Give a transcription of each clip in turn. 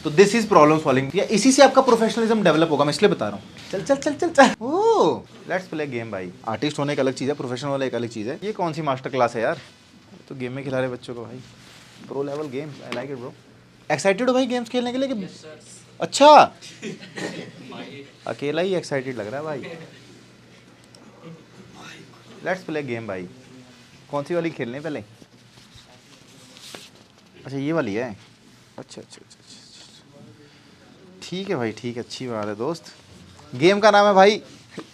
तो this is problem solving. इसी से आपका प्रोफेशनलिज्म डेवलप होगा, मैं इसलिए बता रहा हूँ। चल चल चल चल चल, ओह लेट्स प्ले गेम भाई। आर्टिस्ट होने एक अलग चीज़ है, प्रोफेशनल होने एक अलग चीज़ है। ये कौन सी मास्टर क्लास है यार, तो गेम में खिला रहे बच्चों को भाई। Pro level game, I like it bro. Excited हो भाई गेम्स खेलने के लिए कि अच्छा अकेला ही एक्साइटेड लग रहा है भाई। लेट्स प्ले गेम भाई। कौन सी वाली खेलने पहले? अच्छा ये वाली है। अच्छा अच्छा अच्छा ठीक है भाई, ठीक है, अच्छी बात है दोस्त। गेम का नाम है भाई,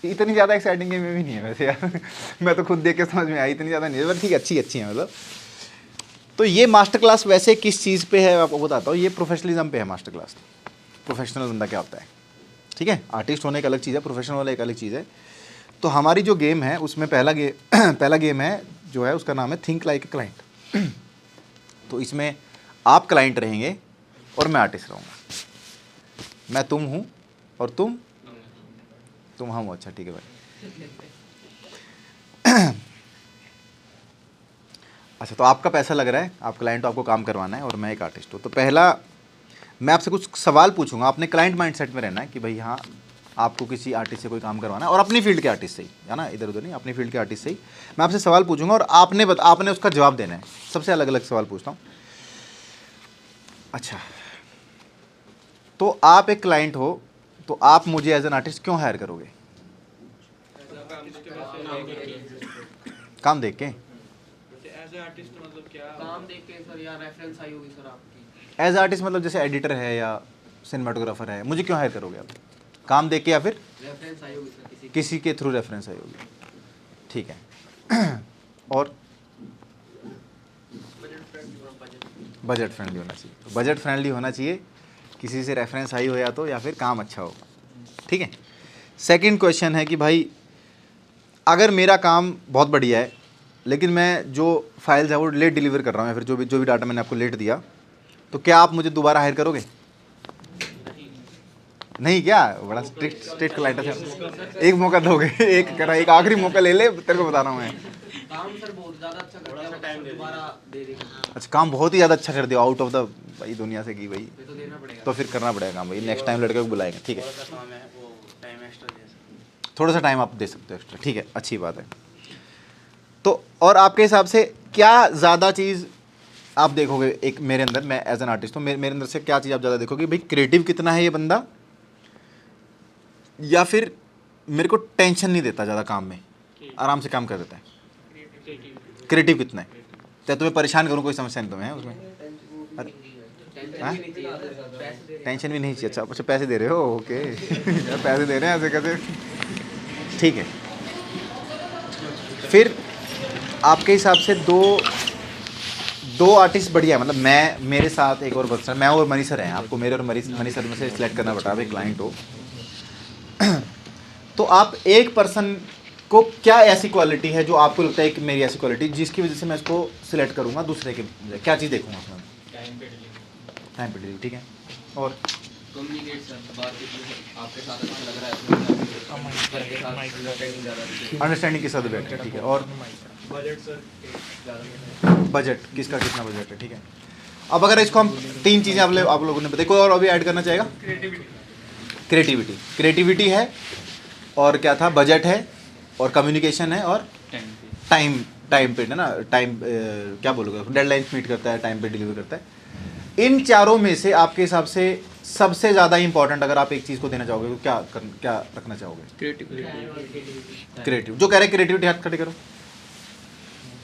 इतनी ज़्यादा एक्साइटिंग गेम में भी नहीं है वैसे यार मैं तो खुद देख के समझ में आई, इतनी ज़्यादा नहीं है, पर ठीक है, अच्छी अच्छी है मतलब। तो ये मास्टर क्लास वैसे किस चीज़ पे है आपको बताता हूँ। ये प्रोफेशनलिज्म पे है मास्टर क्लास। प्रोफेशनल बंदा क्या होता है, ठीक है। आर्टिस्ट होने एक अलग चीज़ है, प्रोफेशनल होने एक अलग चीज़ है। तो हमारी जो गेम है उसमें पहला गेम है जो है उसका नाम है थिंक लाइक ए क्लाइंट। तो इसमें आप क्लाइंट रहेंगे और मैं आर्टिस्ट रहूँगा। मैं तुम हूँ और तुम हम हो। अच्छा ठीक है भाई। अच्छा तो आपका पैसा लग रहा है, आप क्लाइंट हो, आपको काम करवाना है और मैं एक आर्टिस्ट हूँ। तो पहला मैं आपसे कुछ सवाल पूछूंगा, आपने क्लाइंट माइंडसेट में रहना है कि भाई हाँ आपको किसी आर्टिस्ट से कोई काम करवाना है और अपनी फील्ड के आर्टिस्ट से ही, है ना, इधर उधर नहीं, अपनी फील्ड के आर्टिस्ट से ही। मैं आपसे सवाल पूछूंगा और आपने उसका जवाब देना है। सबसे अलग अलग सवाल पूछता हूँ। अच्छा तो आप एक क्लाइंट हो, तो आप मुझे एज एन आर्टिस्ट क्यों हायर करोगे? काम देख के? काम देख के सर, या रेफरेंस आई होगी सर आपकी। एज आर्टिस्ट मतलब जैसे एडिटर है या सिनेमाटोग्राफर है, मुझे क्यों हायर करोगे आप? काम देख के या फिर रेफरेंस आई होगी सर किसी के थ्रू रेफरेंस आई होगी, ठीक है। और बजट फ्रेंडली होना चाहिए। तो बजट फ्रेंडली होना चाहिए, किसी से रेफरेंस आई हो या तो, या फिर काम अच्छा हो, ठीक है। सेकंड क्वेश्चन है कि भाई अगर मेरा काम बहुत बढ़िया है लेकिन मैं जो फाइल्स है वो लेट डिलीवर कर रहा हूँ या फिर जो भी डाटा मैंने आपको लेट दिया, तो क्या आप मुझे दोबारा हायर करोगे? नहीं क्या? बड़ा स्ट्रिक्ट क्लाइंट है। एक मौका दोगे? एक आखिरी मौका ले ले, तेरे को बता रहा हूँ मैं। काम सर बहुत ज़्यादा अच्छा कर दिया, टाइम दोबारा दे देंगे। अच्छा काम बहुत ही ज़्यादा अच्छा कर दिया, आउट ऑफ द भाई दुनिया से की भाई, तो देना पड़ेगा। तो फिर करना पड़ेगा काम भाई। नेक्स्ट टाइम लड़के को बुलाएंगे, ठीक है। थोड़ा सा टाइम आप दे सकते हो एक्स्ट्रा, ठीक है, अच्छी बात है। तो और आपके हिसाब से क्या ज़्यादा चीज़ आप देखोगे एक मेरे अंदर, मैं एज एन आर्टिस्ट हूँ, मेरे अंदर से क्या चीज़ आप ज़्यादा देखोगे? भाई क्रिएटिव कितना है ये बंदा, या फिर मेरे को टेंशन नहीं देता ज़्यादा काम में, आराम से काम कर देता है। क्रिएटिव कितना है, क्या तुम्हें परेशान करूँ? कोई समस्या नहीं तुम्हें है उसमें? अरे टेंशन भी नहीं चाहिए। अच्छा पैसे दे रहे हो, ओके पैसे दे रहे हैं ऐसे कैसे, ठीक है। फिर आपके हिसाब से दो आर्टिस्ट बढ़िया है, मतलब मैं, मेरे साथ एक और पर्सन, मैं और मनी सर हैं। आपको मेरे और मनी सर में से सिलेक्ट करना पड़ता है, आप एक क्लाइंट हो। तो आप एक पर्सन को क्या ऐसी क्वालिटी है जो आपको लगता है कि मेरी ऐसी क्वालिटी जिसकी वजह से मैं इसको सिलेक्ट करूंगा दूसरे के, क्या चीज़ देखूंगा उसमें? टाइम पे डिलीवरी, ठीक है। और कम्युनिकेट सर, बात आपके साथ अच्छा लग रहा है, अंडरस्टैंडिंग के साथ बैठ, ठीक है। और बजट सर, बजट किसका कितना बजट है, ठीक है। अब अगर इसको हम तीन चीज़ें आप लोगों ने बताई, कोई और अभी ऐड करना चाहेगा? क्रिएटिविटी है, और क्या था, बजट है, और कम्युनिकेशन है, और टाइम पे है ना, क्या बोलोगे, डेडलाइन मीट करता है, टाइम पे डिलीवर करता है। इन चारों में से आपके हिसाब से सबसे ज़्यादा इंपॉर्टेंट अगर आप एक चीज़ को देना चाहोगे तो क्या रखना चाहोगे? क्रिएटिव। जो कह रहे क्रिएटिविटी हाथ खड़े करो।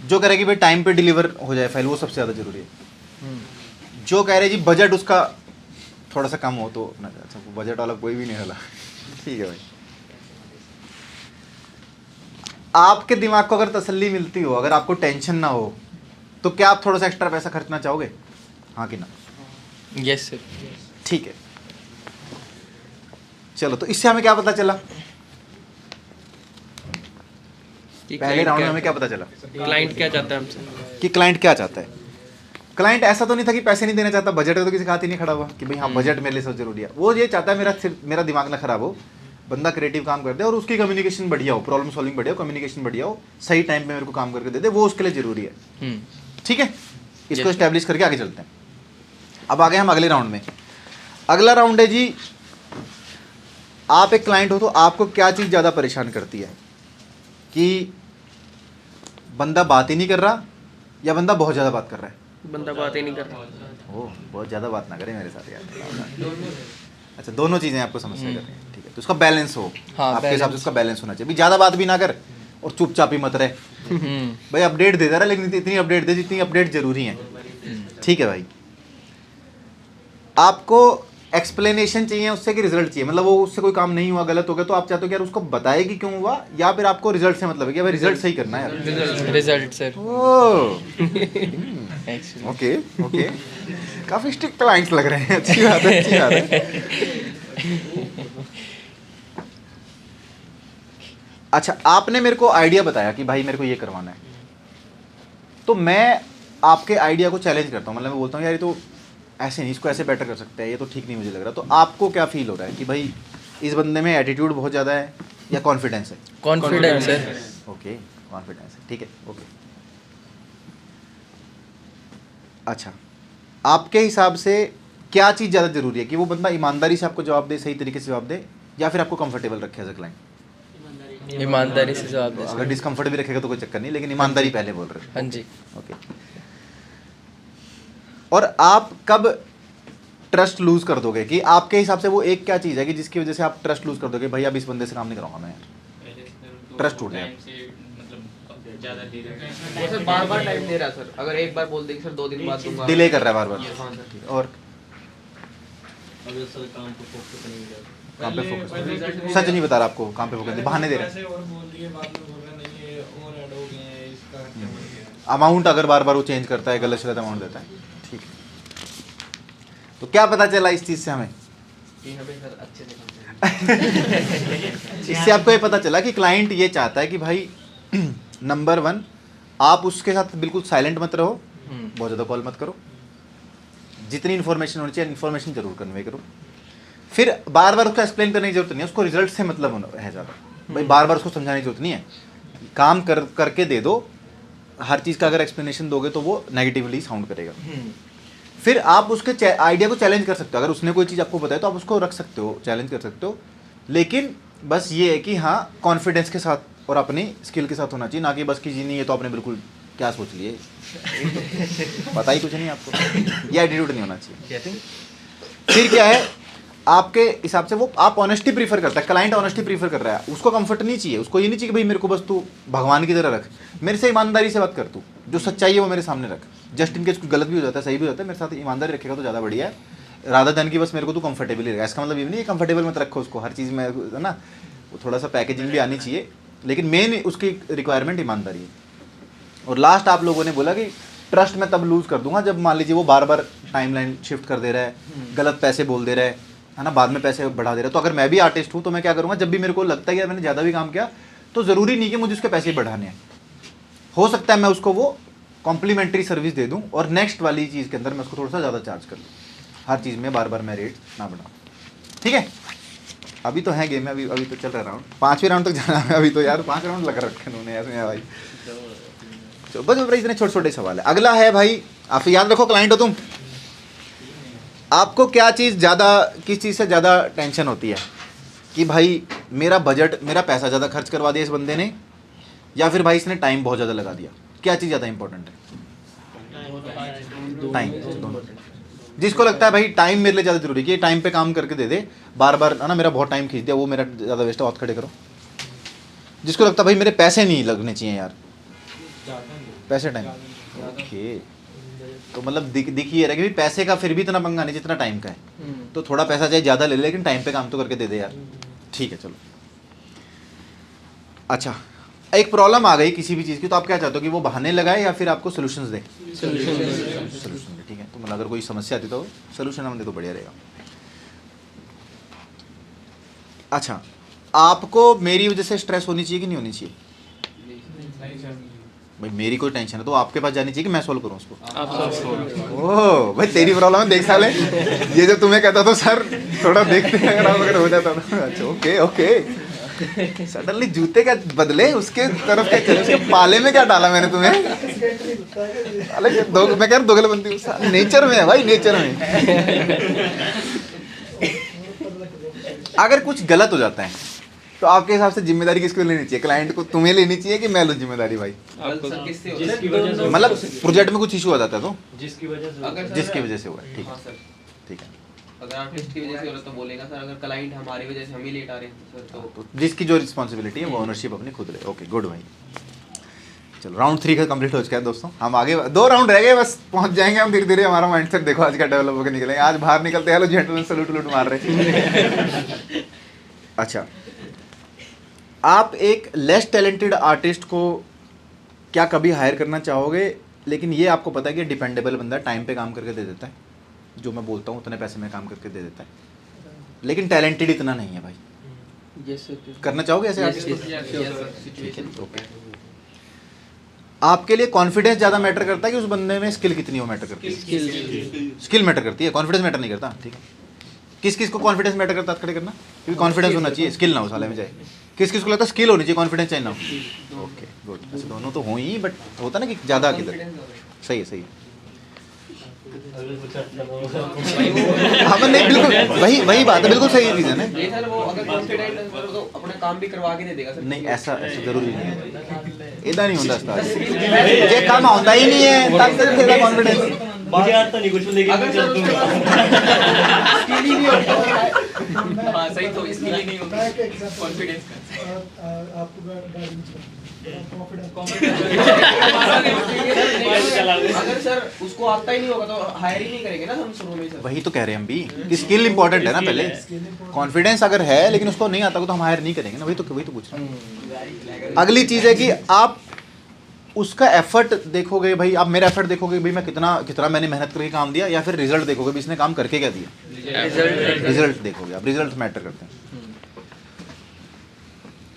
जो कह रहे कि भाई टाइम पे डिलीवर हो जाए फाइल, वो सबसे ज़्यादा जरूरी है। जो कह रहे जी बजट उसका थोड़ा सा कम हो तो ना, अच्छा बजट वाला कोई भी नहीं हला, ठीक है भाई। आपके दिमाग को अगर तसल्ली मिलती हो, अगर आपको टेंशन ना हो, तो क्या आप थोड़ा सा एक्स्ट्रा पैसा खर्चना चाहोगे, हाँ कि ना? Yes sir. ठीक है, चलो। तो इससे हमें क्या पता चला? पहले राउंड में हमें क्या पता चला? क्लाइंट क्या चाहता है हमसे, कि क्लाइंट क्या चाहता है। क्लाइंट ऐसा तो नहीं था कि पैसे नहीं देना चाहता, बजट है तो किसी का हाथ ही नहीं खड़ा हुआ कि भाई हाँ बजट मेरे लिए सब जरूरी है। वो ये चाहता है मेरा दिमाग ना खराब हो, बंदा क्रिएटिव काम कर दे और उसकी कम्युनिकेशन बढ़िया हो, प्रॉब्लम सॉल्विंग बढ़िया हो, कम्युनिकेशन बढ़िया हो, सही टाइम पे मेरे को काम करके दे दे, वो उसके लिए जरूरी है। ठीक है, इसको एस्टेब्लिश करके आगे चलते हैं। अब आ गए हम अगले राउंड में। अगला राउंड है जी, आप एक क्लाइंट हो तो आपको क्या चीज़ ज़्यादा परेशान करती है कि बंदा बात ही नहीं कर रहा या बंदा बहुत ज़्यादा बात कर रहा है? बंदा बात ही नहीं कर रहा। ओह, बहुत ज़्यादा बात ना करें मेरे साथ यार। अच्छा, दोनों चीज़ें आपको समस्या कर रही हैं, ठीक है। तो उसका बैलेंस हो, हाँ, आपके हिसाब से balance। उसका बैलेंस होना चाहिए। भी ज़्यादा बात भी ना कर और चुपचाप ही मत रहे। भाई अपडेट दे दे रहा, लेकिन इतनी अपडेट दे जितनी अपडेट जरूरी है, ठीक है भाई। आपको एक्सप्लेनेशन चाहिए उससे कि रिजल्ट चाहिए, मतलब वो उससे कोई काम नहीं हुआ, गलत हो गया, तो आप चाहते हो कि यार उसको बताए कि क्यों हुआ, या फिर आपको रिजल्ट से मतलब है कि भाई रिजल्ट सही करना है यार? Result sir. Oh, okay okay, काफी स्ट्रिक्ट क्लाइंट्स लग रहे हैं। अच्छी बात है, अच्छी बात है। अच्छा, आपने मेरे को आइडिया बताया कि भाई मेरे को ये करवाना है, तो मैं आपके आइडिया को चैलेंज करता हूँ। मतलब मैं बोलता हूँ यार ये तो ऐसे नहीं, इसको ऐसे बेटर कर सकते हैं, ये तो ठीक नहीं मुझे लग रहा। तो आपको क्या फील हो रहा है कि भाई इस बंदे में एटीट्यूड बहुत ज़्यादा है या कॉन्फिडेंस है? Confidence sir. ओके, कॉन्फिडेंस है, ठीक है, ओके। अच्छा, आपके हिसाब से क्या चीज़ ज़्यादा ज़रूरी है कि वो बंदा ईमानदारी से आपको जवाब दे, सही तरीके से जवाब दे, या फिर आपको कंफर्टेबल रखे एज अ क्लाइंट? ईमानदारी से जवाब दे अगर सर। डिस्कम्फर्ट भी रखेगा तो कोई चक्कर नहीं, लेकिन ईमानदारी पहले बोल रहे हाँ जी। हो, ओके। और आप कब ट्रस्ट लूज कर दोगे कि आपके हिसाब से वो एक क्या चीज़ है कि जिसकी वजह से आप ट्रस्ट लूज कर दोगे, भाई अब इस बंदे से काम नहीं कराऊंगा मैं यार, ट्रस्ट टूट गया? वो सर बार बार टाइम दे रहा है सर, अगर एक बार बोल दे कि सर 2 दिन बाद दूंगा, डिले कर रहा है बार बार। हाँ सर। और अगर सर काम पे फोकस नहीं कर काम पे फोकस, सच नहीं बता रहा आपको, काम पे फोकस, बहाने दे रहा है। और बोल दिए बाद में बोल रहे नहीं ये और ऐड हो गए हैं, इसका खर्चा बढ़ गया। अमाउंट अगर बार बार वो चेंज करता है, गलत शलत अमाउंट देता है, ठीक है। तो क्या पता चला इस चीज़ से हमें? कि हमें सर अच्छे से काम करना इससे आपको ये पता चला कि क्लाइंट ये चाहता है कि भाई नंबर 1, आप उसके साथ बिल्कुल साइलेंट मत रहो, बहुत ज़्यादा कॉल मत करो, जितनी इन्फॉर्मेशन होनी चाहिए इन्फॉर्मेशन जरूर कन्वे करो। फिर बार बार उसको एक्सप्लेन करने की जरूरत नहीं है, उसको रिजल्ट से मतलब है ज़्यादा। भाई बार बार उसको समझाने की जरूरत नहीं है, काम करके दे दो। हर चीज़ का अगर एक्सप्लेनेशन दोगे तो वो नेगेटिवली साउंड करेगा। फिर आप उसके आइडिया को चैलेंज कर सकते हो, अगर उसने कोई चीज़ आपको बताया तो आप उसको रख सकते हो, चैलेंज कर सकते हो, लेकिन बस ये है कि हाँ कॉन्फिडेंस के साथ और अपनी स्किल के साथ होना चाहिए, ना कि बस कि जी नहीं ये तो आपने बिल्कुल क्या सोच लिए, पता ही कुछ नहीं आपको, ये एटीट्यूड नहीं होना चाहिए। फिर क्या है, आपके हिसाब से वो आप ऑनेस्टी प्रीफर करता है, क्लाइंट ऑनेस्टी प्रीफर कर रहा है, उसको कंफर्ट नहीं चाहिए, उसको ये नहीं चाहिए कि भाई मेरे को बस तू भगवान की तरह रख, मेरे से ईमानदारी से बात कर, तू जो सच्चाई है वो मेरे सामने रख, जस्ट इन केस कुछ गलत भी हो जाता है सही भी हो जाता है, मेरे साथ ईमानदारी रखेगा तो ज़्यादा बढ़िया है, राधा धन की बस मेरे को तू कंफर्टेबल रहेगा। इसका मतलब ये नहीं कंफर्टेबल मत रखो उसको हर चीज़ में, है ना, वो थोड़ा सा पैकेजिंग भी आनी चाहिए, लेकिन मेन उसकी रिक्वायरमेंट ईमानदारी है। और लास्ट आप लोगों ने बोला कि ट्रस्ट मैं तब लूज़ कर दूंगा जब मान लीजिए वो बार बार टाइमलाइन शिफ्ट कर दे रहा है, गलत पैसे बोल दे रहा है ना, बाद में पैसे बढ़ा दे रहा है। तो अगर मैं भी आर्टिस्ट हूँ तो मैं क्या करूँगा, जब भी मेरे को लगता है कि मैंने ज़्यादा भी काम किया तो ज़रूरी नहीं कि मुझे उसके पैसे बढ़ाने हैं, हो सकता है मैं उसको वो कॉम्प्लीमेंट्री सर्विस दे दूँ और नेक्स्ट वाली चीज़ के अंदर मैं उसको थोड़ा सा ज़्यादा चार्ज कर लूँ, हर चीज़ में बार बार मैं रेट ना बढ़ाऊँ, ठीक है। अभी तो है गेम में, अभी तो चल रहा राउंड, 5वें राउंड तक जाना है अभी तो यार, 5 राउंड लग रखे उन्होंने ऐसे भाई। तो बस भाई इतने छोटे छोटे सवाल है। अगला है भाई, आप याद रखो क्लाइंट हो तुम, आपको क्या चीज़ ज़्यादा, किस चीज़ से ज़्यादा टेंशन होती है कि भाई मेरा बजट, मेरा पैसा ज़्यादा खर्च करवा दिया इस बंदे ने, या फिर भाई इसने टाइम बहुत ज़्यादा लगा दिया, क्या चीज़ ज़्यादा इंपॉर्टेंट है? टाइम, दोनों। जिसको लगता है भाई टाइम मेरे लिए ज़्यादा जरूरी है कि टाइम पे काम करके दे दे, बार बार है ना मेरा बहुत टाइम खींच दिया, वो मेरा ज़्यादा वेस्ट है, बहुत खड़े करो। जिसको लगता है भाई मेरे पैसे नहीं लगने चाहिए यार, पैसे टाइम, ओके। तो मतलब दिख ये रहा है कि पैसे का फिर भी इतना पंगा नहीं जितना टाइम का है, तो थोड़ा पैसा चाहे ज़्यादा ले ले लेकिन टाइम पे काम तो करके दे दे यार, ठीक है चलो। अच्छा, एक प्रॉब्लम आ गई किसी भी चीज़ की, तो आप क्या चाहते हो कि वो बहाने लगाए या फिर आपको सोल्यूशंस दे? सोल्यूशन दे, ठीक है। तो मतलब अगर कोई समस्या आती तो सोल्यूशन हम दे तो बढ़िया रहेगा। अच्छा, आपको मेरी वजह से स्ट्रेस होनी चाहिए कि नहीं होनी चाहिए? भाई मेरी कोई टेंशन है तो आपके पास जानी चाहिए कि मैं सॉल्व करूं उसको? ओह भाई तेरी प्रॉब्लम है, देख साले, ये जो तुम्हें कहता था सर थोड़ा देखते हैं अगर हो जाता था। अच्छा ओके ओके, सडनली जूते क्या बदले, उसके तरफ क्या चले, उसके पाले में क्या डाला मैंने तुम्हें? अरे मैं कह रहा दोगलबंदी नेचर में है भाई, नेचर में। अगर कुछ गलत हो जाता है तो आपके हिसाब से जिम्मेदारी किसको लेनी चाहिए? क्लाइंट को तुम्हें लेनी चाहिए कि मैं लूँ जिम्मेदारी भाई? सर किससे हो जिसकी वजह से मतलब प्रोजेक्ट में कुछ इशू आ जाता है तो जिसकी वजह से अगर सर जिसकी वजह से हुआ है, ठीक हाँ है सर, ठीक है। अगर आर्टिस्ट की वजह से हो रहा है तो बोलेगा सर, अगर क्लाइंट हमारी वजह से हम ही लेट आ रहे हैं सर तो तो जिसकी जो रिस्पॉन्सिबिलिटी है वो ओनरशिप अपनी खुद ले। ओके गुड भाई। चलो राउंड 3 का कंप्लीट हो चुका है दोस्तों। हम आगे 2 राउंड रह गए, बस पहुंच जाएंगे हम धीरे धीरे। हमारा माइंडसेट देखो आज का डेवलप होकर निकलेंगे। आज बाहर निकलते हेलो जेंटलमैन सलूट लूट मार रहे। अच्छा, आप एक लेस टैलेंटेड आर्टिस्ट को क्या कभी हायर करना चाहोगे? लेकिन ये आपको पता है कि डिपेंडेबल बंदा टाइम पे काम करके दे देता है, जो मैं बोलता हूँ उतने पैसे में काम करके दे देता है, लेकिन टैलेंटेड इतना नहीं है भाई। Yes sir. करना चाहोगे ऐसे आर्टिस्ट को? Situation okay. आपके लिए कॉन्फिडेंस ज़्यादा मैटर करता है कि उस बंदे में स्किल कितनी हो मैटर करती है? स्किल मैटर करती है, कॉन्फिडेंस मैटर नहीं करता। ठीक है, किस किस को कॉन्फिडेंस मैटर करता है? खड़े करना, क्योंकि कॉन्फिडेंस होना चाहिए, स्किल ना हो साले में जाए। किस किस को लगता है स्किल होनी चाहिए, कॉन्फिडेंस चाहिए ना हो? Okay good. ऐसे दोनों तो हो ही, बट होता ना कि ज़्यादा किधर। सही है सही है। हाँ नहीं बिल्कुल वही बात है, बिल्कुल सही रीज़न है। नहीं सर, वो अगर कॉन्फिडेंट है तो अपना काम भी करवा के दे देगा सर। नहीं ऐसा जरूरी नहीं है, इधर नहीं होता ये काम आता ही नहीं है तब तक तेरा कॉन्फिडेंस। मुझे आता नहीं कुछ, लेकिन अगर सर उसके स्किल ही नहीं होता। हाँ सही, तो स्किल ही नहीं होता कॉन्फिडेंस का। अगर सर उसको आता ही नहीं होगा तो हायर ही नहीं करेंगे ना हम शुरू में सर। वही तो कह रहे हैं हम भी कि स्किल इंपॉर्टेंट है ना पहले। कॉन्फिडेंस अगर है लेकिन उसको नहीं आता तो हम हायर नहीं करेंगे ना। वही तो पूछ रहा हूँ। अगली चीज़ है कि आप उसका एफर्ट देखोगे भाई, आप मेरा एफर्ट देखोगे भाई मैं कितना मैंने मेहनत करके काम दिया, या फिर रिजल्ट देखोगे भी इसने काम करके क्या दिया। रिजल्ट देखोगे आप, रिजल्ट मैटर करते हैं।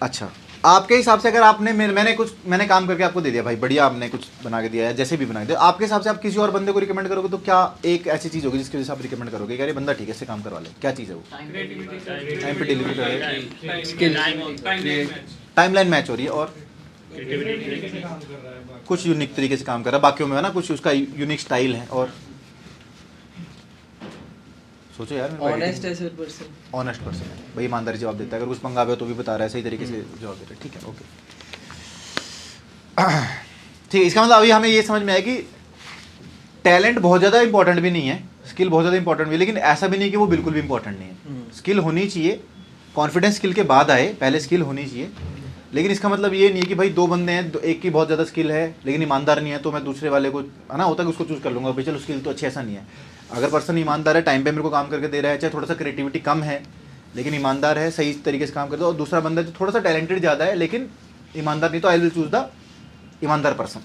अच्छा, आपके हिसाब से अगर आपने मैंने काम करके आपको दे दिया भाई, बढ़िया आपने कुछ बना के दिया है, जैसे भी बना के दिया, आपके हिसाब से आप किसी और बंदे को रिकमेंड करोगे तो क्या एक ऐसी चीज़ होगी जिसकी वजह से आप रिकमेंड करोगे कि अरे बंदा ठीक है इससे काम करवा ले? क्या चीज़ है वो? टाइम पे डिलीवरी कर रहे हैं, टाइमलाइन मैच हो रही है, और कुछ यूनिक तरीके से काम कर रहा है, बाकियों में है ना कुछ उसका यूनिक स्टाइल है। और सोचो यार, ऑनेस्ट है सर पर्सन। ऑनेस्ट पर्सन है भाई, ईमानदारी जवाब देता है, अगर कुछ पंगा हुआ तो भी बता रहा है, सही तरीके से जवाब दे रहा है। ठीक है ओके ठीक है। इसका मतलब अभी हमें ये समझ में आया कि टैलेंट बहुत ज़्यादा इंपॉर्टेंट भी नहीं है, स्किल बहुत ज़्यादा इंपॉर्टेंट भी है, लेकिन ऐसा भी नहीं कि वो बिल्कुल भी इंपॉर्टेंट नहीं है। स्किल होनी चाहिए, कॉन्फिडेंस स्किल के बाद आए, पहले स्किल होनी चाहिए। लेकिन इसका मतलब ये नहीं है कि भाई 2 बंदे हैं, एक की बहुत ज़्यादा स्किल है लेकिन ईमानदार नहीं है तो मैं दूसरे वाले को, है ना, होता है कि उसको चूज़ कर लूँगा भाई चलो स्किल तो अच्छी, ऐसा नहीं है। अगर पर्सन ईमानदार है, टाइम पे मेरे को काम करके दे रहा है, चाहे थोड़ा सा क्रिएटिविटी कम है लेकिन ईमानदार है, सही तरीके से काम करता है, और दूसरा बंदा जो थोड़ा सा टैलेंटेड ज़्यादा है लेकिन ईमानदार नहीं, तो आई विल चूज़ द ईमानदार पर्सन।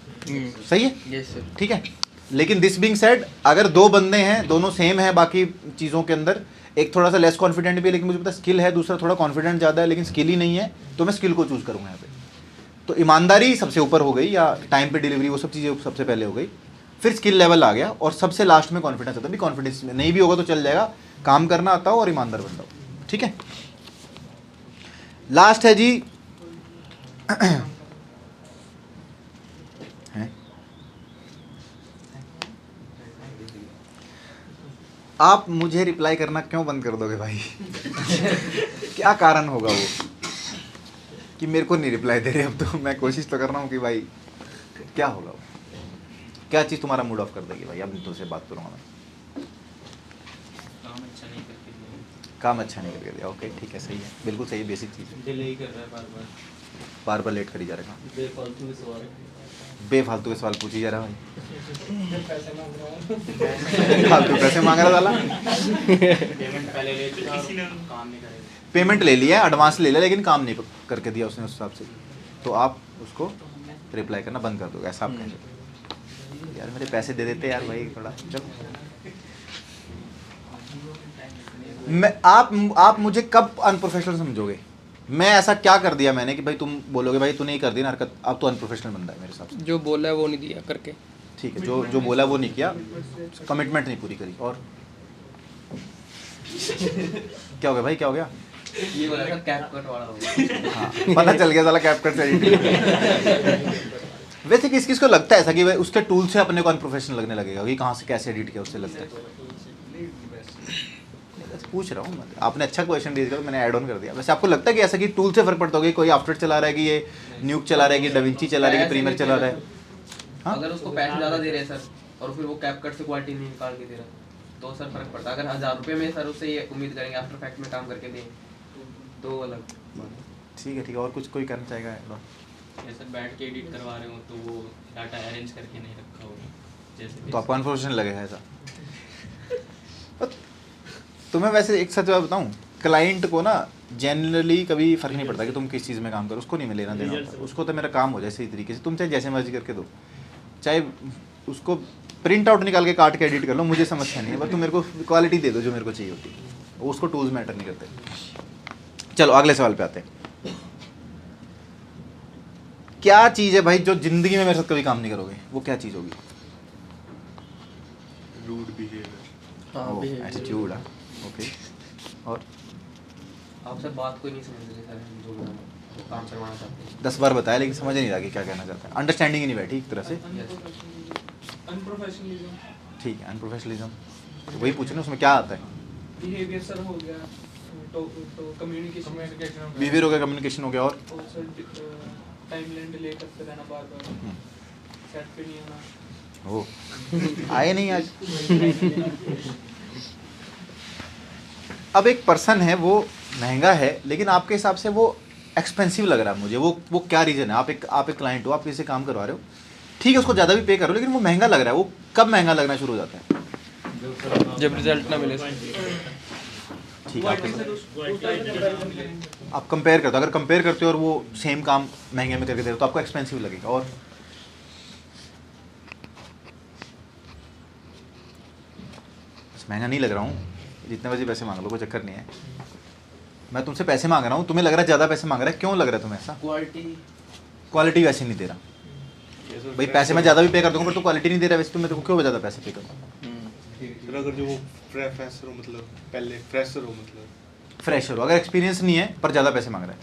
सही है? Yes sir. ठीक है। लेकिन दिस बीइंग सेड, अगर 2 बंदे हैं, दोनों सेम है बाकी चीज़ों के अंदर, एक थोड़ा सा लेस कॉन्फिडेंट भी है लेकिन मुझे पता स्किल है, दूसरा थोड़ा कॉन्फिडेंट ज़्यादा है लेकिन स्किल ही नहीं है, तो मैं स्किल को चूज़ करूँगा यहाँ पे। तो ईमानदारी सबसे ऊपर हो गई, या टाइम पे डिलीवरी, वो सब चीज़ें सबसे पहले हो गई, फिर स्किल लेवल आ गया, और सबसे लास्ट में कॉन्फिडेंस आता है। भी कॉन्फिडेंस नहीं भी होगा तो चल जाएगा, काम करना आता हो और ईमानदार बंदा हो। ठीक है। लास्ट है जी है? आप मुझे रिप्लाई करना क्यों बंद कर दोगे भाई? क्या कारण होगा वो कि मेरे को नहीं रिप्लाई दे रहे? अब तो मैं कोशिश तो कर रहा हूँ कि भाई क्या होगा वो, क्या चीज़ तुम्हारा मूड ऑफ कर देगी भाई? अब तुमसे बात करूँगा मैं। काम अच्छा नहीं करके दिया, ओके ठीक है, सही है, बिल्कुल सही है, बेसिक चीज़ है। डिले ही कर रहा है बार बार लेट करी जा रहा है, बेफालतू के सवाल। बेफालतू के सवाल पूछी जा रहा है भाई। फालतू पैसे मांग रहा साला। पेमेंट पहले ले चुका, काम नहीं करेगा। पेमेंट ले लिया, एडवांस ले लिया, लेकिन काम नहीं करके दिया उसने उस हिसाब से, तो आप उसको रिप्लाई करना बंद कर दोगे, ऐसा आप कह सकते यार मेरे पैसे दे देते यार भाई थोड़ा। चलो मैं आप मुझे कब अनप्रोफेशनल समझोगे? मैं ऐसा क्या कर दिया मैंने कि भाई तुम बोलोगे भाई तूने ही कर दी ना हरकत, अब तो अनप्रोफेशनल बंदा है मेरे हिसाब से। जो बोला है वो नहीं दिया करके। ठीक है, जो बोला वो नहीं किया, कमिटमेंट नहीं पूरी करी, और क्या हो गया भाई, क्या हो गया? ये बोला था कैप कट वाला होगा। हाँ, पता चल गया साला कैप कट से एडिट। वैसे किस किस को लगता है ऐसा कि भाई उसके टूल से अपने को अनप्रोफेशनल लगने लगेगा कि कहाँ से कैसे एडिट किया, उससे लगता है पूछ रहा हूँ मैं, आपने अच्छा क्वेश्चन रेज किया तो मैंने ऐड ऑन कर दिया। वैसे आपको लगता है कि ऐसा कि टूल से फर्क पड़ता होगा, कोई आफ्टर चला रहा है कि ये न्यूक चला रहा है कि डविंची चला रहा है कि प्रीमियर चला रहा है? हाँ? अगर उसको पैसे ज़्यादा दे रहे हैं सर और फिर वो कैप कट से क्वालिटी नहीं निकाल के दे रहा तो सर फर्क पड़ता है। अगर 1000 रुपये में सर उससे ये उम्मीद करेंगे आफ्टर फैक्ट में काम करके दें तो अलग। ठीक है और कुछ कोई करना चाहेगा? जैसे बैठ के एडिट करवा रहे हो तो वो डाटा अरेंज करके नहीं रखा होगा जैसे तो आपको अनप्रोफेशनल लगेगा ऐसा? तुम्हें वैसे एक सच बात बताऊं, क्लाइंट को ना जनरली कभी फर्क नहीं पड़ता कि तुम किस चीज़ में काम करो, उसको नहीं लेना देना होता। उसको तो मेरा काम हो जाए सही तरीके से, तुम चाहे जैसे मर्जी करके दो, चाहे उसको प्रिंट आउट निकाल के काट के एडिट कर लो, मुझे समस्या नहीं है, बस तुम मेरे को क्वालिटी दे दो जो मेरे को चाहिए होती है। उसको टूल्स मैटर नहीं करते। चलो अगले सवाल पे आते हैं। क्या चीज़ है भाई जो जिंदगी में मेरे साथ कभी काम नहीं करोगे? वो क्या चीज़ होगी? Rude behaviour. हाँ एटीट्यूड। ओके, और आप सर बात कोई नहीं समझ रहे सर, हम जो काम करवाना चाहते हैं 10 बार बताया लेकिन समझ नहीं रहा कि क्या कहना चाहता है। अंडरस्टैंडिंग ही नहीं बैठी एक तरह से। अनप्रोफेशनलिज्म, ठीक है, अनप्रोफेशनलिज्म तो वही पूछे ना, उसमें क्या आता है? बिहेवियर सर हो गया, तो कम्युनिकेशन बिहेवियर हो गया, कम्युनिकेशन हो गया, और सर टाइमलाइन डिले करते रहना बार बार, सेट पे नहीं आना। ओ आए नहीं आज। अब एक पर्सन है वो महंगा है लेकिन आपके हिसाब से वो एक्सपेंसिव लग रहा है मुझे, वो क्या रीज़न है? आप एक क्लाइंट हो, आप किसी से काम करवा रहे हो, ठीक है उसको ज़्यादा भी पे करो लेकिन वो महंगा लग रहा है। वो कब महंगा लगना शुरू हो जाता है? जब रिजल्ट ना मिले। ठीक है, आप कंपेयर करते हो, अगर कंपेयर करते हो और वो सेम काम महंगे में करके दे रहे हो तो आपको एक्सपेंसिव लगेगा। और महंगा नहीं लग रहा हूँ, जितने बजे पैसे मांग लो, कोई चक्कर नहीं है। मैं तुमसे पैसे मांग रहा हूँ, तुम्हें लग रहा है ज़्यादा पैसे मांग रहा है, क्यों लग रहा है तुम्हें ऐसा? क्वालिटी वैसे नहीं दे रहा भाई। पैसे मैं ज़्यादा भी पे कर दूँगा पर तो क्वालिटी नहीं दे रहा, वैसे तुम मेरे को क्यों ज़्यादा पैसे पे करूँ? अगर जो वो फ्रेशर हो, मतलब पहले फ्रेशर हो, मतलब फ्रेशर हो, अगर एक्सपीरियंस नहीं है पर ज़्यादा पैसे मांग रहा है,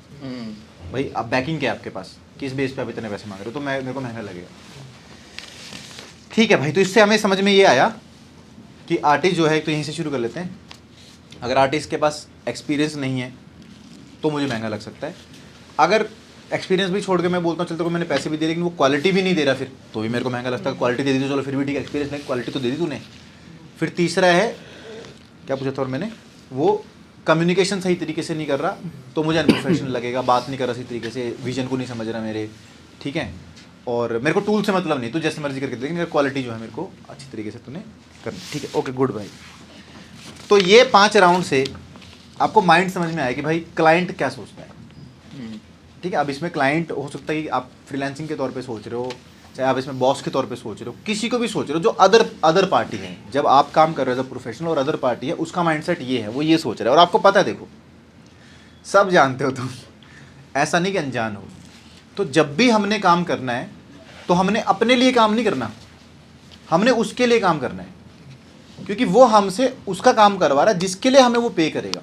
भाई अब बैकिंग क्या है आपके पास, किस बेस पे आप इतने पैसे मांग रहे हो, तो मेरे को महंगा लगेगा। ठीक है भाई, तो इससे हमें समझ में ये आया कि आर्टिस्ट जो है, तो यहीं से शुरू कर लेते हैं। अगर आर्टिस्ट के पास एक्सपीरियंस नहीं है तो मुझे महंगा लग सकता है। अगर एक्सपीरियंस भी छोड़ के मैं बोलता हूँ चलते को मैंने पैसे भी दिए लेकिन वो क्वालिटी भी नहीं दे रहा फिर तो भी मेरे को महंगा लगता है। क्वालिटी दे दी तो चलो फिर भी ठीक है, एक्सपीरियंस नहीं, क्वालिटी तो दे दी तूने। फिर तीसरा है, क्या पूछा था और मैंने, वो कम्युनिकेशन सही तरीके से नहीं कर रहा तो मुझे अनप्रोफेशनल लगेगा, बात नहीं कर रहा सही तरीके से, विजन को नहीं समझ रहा मेरे, ठीक है। और मेरे को टूल से मतलब नहीं, तू जैसे मर्जी करके लेकिन क्वालिटी जो है मेरे को अच्छी तरीके से तूने करनी, ठीक है, ओके गुड भाई। तो ये 5 राउंड से आपको माइंड समझ में आया कि भाई क्लाइंट क्या सोचता है, ठीक है। अब इसमें क्लाइंट हो सकता है कि आप फ्रीलांसिंग के तौर पे सोच रहे हो, चाहे आप इसमें बॉस के तौर पे सोच रहे हो, किसी को भी सोच रहे हो, जो अदर पार्टी है, जब आप काम कर रहे हो, जब प्रोफेशनल और अदर पार्टी है, उसका माइंडसेट ये है, वो ये सोच रहा है। और आपको पता है, देखो सब जानते हो तुम, ऐसा नहीं कि अनजान हो। तो जब भी हमने काम करना है तो हमने अपने लिए काम नहीं करना, हमने उसके लिए काम करना है, क्योंकि वो हमसे उसका काम करवा रहा है जिसके लिए हमें वो पे करेगा।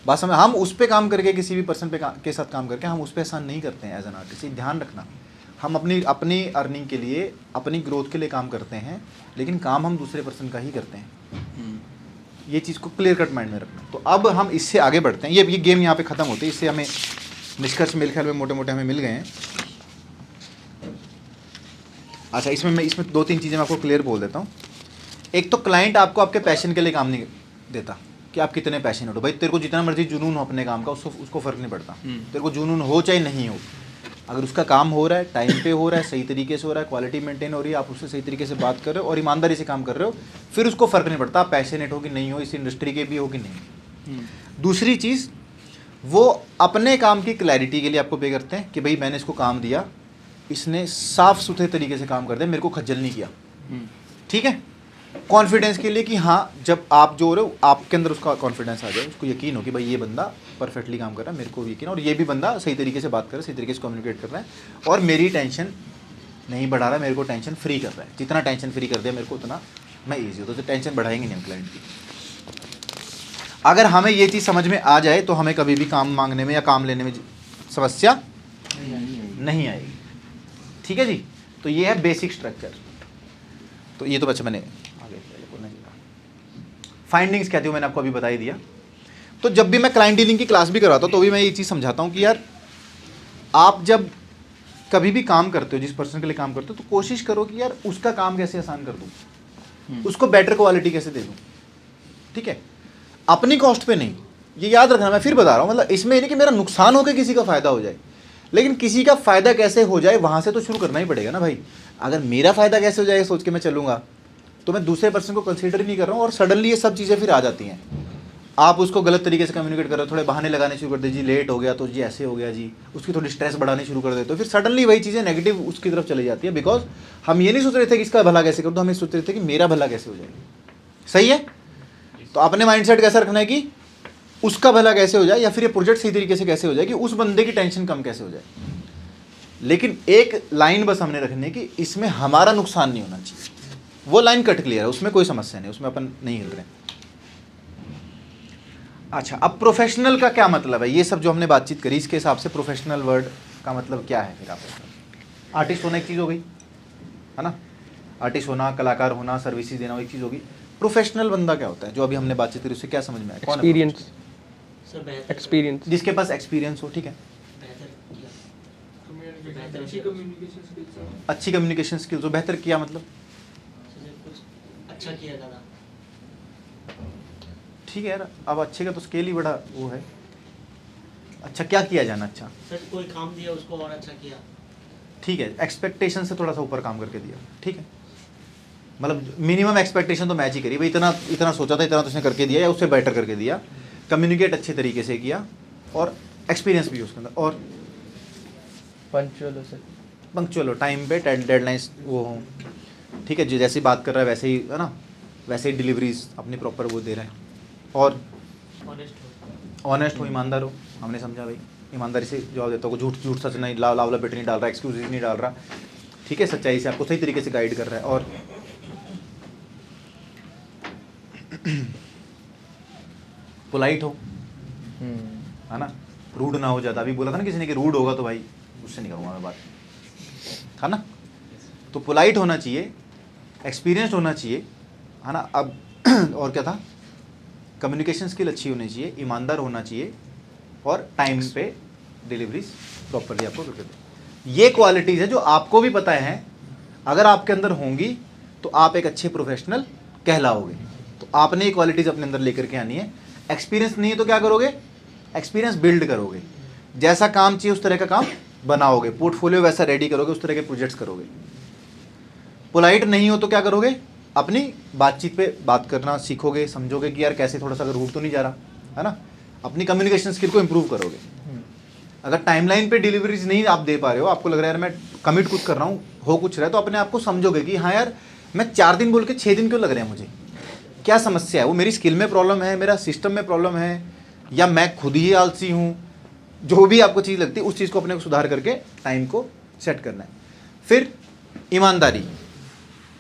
बस हम उस पर काम करके, किसी भी पर्सन पे के साथ काम करके हम उस पर एहसान नहीं करते हैं एज एन आर्टिस्ट, ध्यान रखना। हम अपनी अर्निंग के लिए, अपनी ग्रोथ के लिए काम करते हैं, लेकिन काम हम दूसरे पर्सन का ही करते हैं। ये चीज़ को क्लियर कट माइंड में रखना। तो अब हम इससे आगे बढ़ते हैं, ये गेम यहाँ पे ख़त्म होती है। इससे हमें निष्कर्ष मेरे ख्याल में मोटे मोटे हमें मिल गए हैं। अच्छा, इसमें 2-3 चीज़ें मैं आपको क्लियर बोल देता हूँ। एक तो क्लाइंट आपको आपके पैशन के लिए काम नहीं देता कि आप कितने पैशनेट हो। भाई तेरे को जितना मर्जी जुनून हो अपने काम का, उसको फ़र्क नहीं पड़ता। तेरे को जुनून हो चाहे नहीं हो, अगर उसका काम हो रहा है, टाइम पे हो रहा है, सही तरीके से हो रहा है, क्वालिटी मेंटेन हो रही है, आप उससे सही तरीके से बात कर रहे हो और ईमानदारी से काम कर रहे हो, फिर उसको फ़र्क नहीं पड़ता आप पैशनेट हो कि नहीं हो, इस इंडस्ट्री के भी हो कि नहीं। दूसरी चीज़, वो अपने काम की क्लैरिटी के लिए आपको पे करते हैं कि भाई मैंने इसको काम दिया, इसने साफ सुथरे तरीके से काम कर दिया, मेरे को खज्जल नहीं किया, ठीक है। कॉन्फिडेंस के लिए कि हाँ, जब आप जो हो रहे हो आपके अंदर उसका कॉन्फिडेंस आ जाए, उसको यकीन हो कि भाई ये बंदा परफेक्टली काम कर रहा है, मेरे को यकीन, और ये भी बंदा सही तरीके से बात कर रहा है, सही तरीके से कम्युनिकेट कर रहा है और मेरी टेंशन नहीं बढ़ा रहा है, मेरे को टेंशन फ्री कर रहा है। जितना टेंशन फ्री कर दिया मेरे को उतना मैं ईजी होता, तो टेंशन बढ़ाएंगे नहीं हम क्लाइंट की। अगर हमें ये चीज़ समझ में आ जाए तो हमें कभी भी काम मांगने में या काम लेने में समस्या नहीं आएगी, ठीक है जी। तो ये है बेसिक स्ट्रक्चर। तो ये तो बच्चा मैंने फाइंडिंग्स क्या थी वो मैंने आपको अभी बता ही दिया। तो जब भी मैं क्लाइंट डीलिंग की क्लास भी करवाता हूँ तो भी मैं ये चीज़ समझाता हूँ कि यार आप जब कभी भी काम करते हो, जिस पर्सन के लिए काम करते हो, तो कोशिश करो कि यार उसका काम कैसे आसान कर दूँ, उसको बेटर क्वालिटी कैसे दे दूँ, ठीक है, अपनी कॉस्ट पे नहीं। ये याद रखना, मैं फिर बता रहा हूँ, मतलब इसमें नहीं कि मेरा नुकसान हो के किसी का फ़ायदा हो जाए, लेकिन किसी का फ़ायदा कैसे हो जाए वहाँ से तो शुरू करना ही पड़ेगा ना भाई। अगर मेरा फ़ायदा कैसे हो जाए सोच के मैं चलूँगा तो मैं दूसरे पर्सन को कंसीडर ही नहीं कर रहा हूँ, और सडनली ये सब चीज़ें फिर आ जाती हैं। आप उसको गलत तरीके से कम्युनिकेट कर रहे हो, थोड़े बहाने लगाने शुरू कर दे, जी लेट हो गया तो जी ऐसे हो गया जी, उसकी थोड़ी स्ट्रेस बढ़ानी शुरू कर देते हो, फिर सडनली वही चीज़ें नेगेटिव उसकी तरफ चली जाती है। बिकॉज हम ये नहीं सोच रहे थे कि इसका भला कैसे करूँ, तो हम ये सोच रहे थे कि मेरा भला कैसे हो जाए। सही है? तो अपने माइंडसेट कैसा रखना है कि उसका भला कैसे हो जाए, या फिर ये प्रोजेक्ट सही तरीके से कैसे हो जाए, कि उस बंदे की टेंशन कम कैसे हो जाए। लेकिन एक लाइन बस हमने रखनी है कि इसमें हमारा नुकसान नहीं होना चाहिए। वो लाइन कट क्लियर है, उसमें कोई समस्या नहीं, उसमें अपन नहीं हिल रहे। अच्छा, अब प्रोफेशनल का क्या मतलब है? ये सब जो हमने बातचीत करी इसके हिसाब से प्रोफेशनल वर्ड का मतलब क्या है? फिर आप आर्टिस्ट होना एक चीज़ हो गई है ना, आर्टिस्ट होना, कलाकार होना, सर्विसेज देना एक चीज़ होगी। प्रोफेशनल बंदा क्या होता है? जो अभी हमने बातचीत करी उससे क्या समझ में आया? कौन है? एक्सपीरियंस, एक्सपीरियंस, जिसके पास एक्सपीरियंस हो, ठीक है, अच्छी कम्युनिकेशन स्किल्स हो। अच्छी कम्युनिकेशन स्किल्स हो। बेहतर किया मतलब अच्छा किया दादा। ठीक है यार, अब अच्छे का तो स्केल ही बड़ा वो है। अच्छा क्या किया जाना? अच्छा सर कोई काम दिया उसको और अच्छा किया। ठीक है, एक्सपेक्टेशन से थोड़ा सा ऊपर काम करके दिया, ठीक है, मतलब मिनिमम एक्सपेक्टेशन तो मैच ही करी भाई, इतना इतना सोचा था, इतना तो उसने करके दिया या उससे बेटर करके दिया, कम्युनिकेट अच्छे तरीके से किया, और एक्सपीरियंस भी उसके अंदर, और पंक्चुअल हो सर, पंक्चुअल हो, टाइम पे डेडलाइंस वो हो, ठीक है, जो जैसी बात कर रहा है वैसे ही है ना, वैसे ही डिलीवरीज अपनी प्रॉपर वो दे रहे हैं, और ऑनेस्ट हो, ईमानदार हो। हमने समझा भाई, ईमानदारी से जवाब देता हो, झूठ झूठ सच नहीं, लावला पेट नहीं डाल रहा, एक्सक्यूज नहीं डाल रहा, ठीक है, सच्चाई से आपको सही तरीके से गाइड कर रहा है। और पोलाइट हो, है ना, रूड ना हो ज़्यादा। अभी बोला था ना किसी ने कि रूड होगा तो भाई उससे नहीं करूँगा मैं बात, है ना। तो पोलाइट होना चाहिए, एक्सपीरियंस्ड होना चाहिए, है ना। अब और क्या था? कम्युनिकेशन स्किल अच्छी होनी चाहिए, ईमानदार होना चाहिए, और टाइम पे डिलीवरीज प्रॉपरली आपको करके दे। ये क्वालिटीज़ है जो आपको भी पता है, अगर आपके अंदर होंगी तो आप एक अच्छे प्रोफेशनल कहलाओगे। तो आपने ये क्वालिटीज़ अपने अंदर लेकर के आनी है। एक्सपीरियंस नहीं है तो क्या करोगे? एक्सपीरियंस बिल्ड करोगे, जैसा काम चाहिए उस तरह का काम बनाओगे, पोर्टफोलियो वैसा रेडी करोगे, उस तरह के प्रोजेक्ट्स करोगे। पोलाइट नहीं हो तो क्या करोगे? अपनी बातचीत पे बात करना सीखोगे, समझोगे कि यार कैसे थोड़ा सा अगर रूट तो नहीं जा रहा, है ना। अपनी कम्युनिकेशन स्किल को इम्प्रूव करोगे। अगर टाइमलाइन पे डिलीवरीज नहीं आप दे पा रहे हो, आपको लग रहा है यार मैं कमिट कुछ कर रहा हूँ, हो कुछ रहा है, तो अपने आप को समझोगे कि हाँ यार मैं 4 दिन बोल के 6 दिन क्यों लग रहे हैं, मुझे क्या समस्या है? वो मेरी स्किल में प्रॉब्लम है, मेरा सिस्टम में प्रॉब्लम है, या मैं खुद ही आलसी हूँ? जो भी आपको चीज़ लगती है उस चीज़ को अपने को सुधार करके टाइम को सेट करना है। फिर ईमानदारी,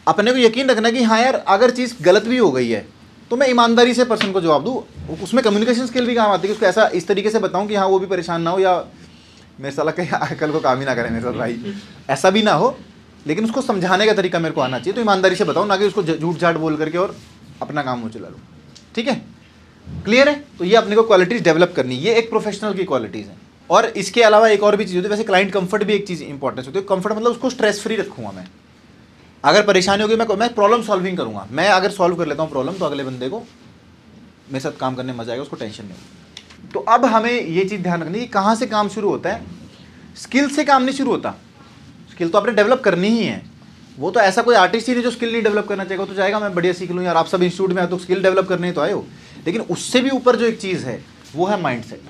अपने को यकीन रखना कि हाँ यार अगर चीज़ गलत भी हो गई है तो मैं ईमानदारी से पर्सन को जवाब दूँ। उसमें कम्युनिकेशन स्किल भी काम आती है कि उसको ऐसा इस तरीके से बताऊँ कि हाँ वो भी परेशान ना हो, या मेरे साला कहीं कल को काम ही ना करें मेरे साथ भाई, ऐसा भी ना हो, लेकिन उसको समझाने का तरीका मेरे को आना चाहिए। तो ईमानदारी से बताऊँ, ना कि उसको झूठ झाट बोल करके और अपना काम वो चला लो। ठीक है, क्लियर है? तो ये अपने को क्वालिटीज़ डेवलप करनी, ये एक प्रोफेशनल की क्वालिटीज़ हैं। और इसके अलावा एक और भी चीज़ होती है, वैसे क्लाइंट कंफर्ट भी एक चीज़ इंपॉर्टेंस होती है। कंफर्ट मतलब उसको स्ट्रेस फ्री रखूँगा मैं। अगर परेशानी होगी मैं प्रॉब्लम सॉल्विंग करूँगा, मैं अगर सॉल्व कर लेता हूँ प्रॉब्लम तो अगले बंदे को मेरे साथ काम करने में मजा आएगा, उसको टेंशन नहीं होगी। तो अब हमें ये चीज़ ध्यान रखनी है कि कहाँ से काम शुरू होता है, स्किल से काम नहीं शुरू होता। स्किल तो आपने डेवलप करनी ही है। वो तो ऐसा कोई आर्टिस्ट ही नहीं जो स्किल नहीं डेवलप करना चाहेगा, तो जाएगा मैं बढ़िया सीख लूँ यार, आप सब इंस्टीट्यूट में आए तो स्किल डेवलप करने तो आए हो। लेकिन उससे भी ऊपर जो एक चीज़ है वो है माइंडसेट,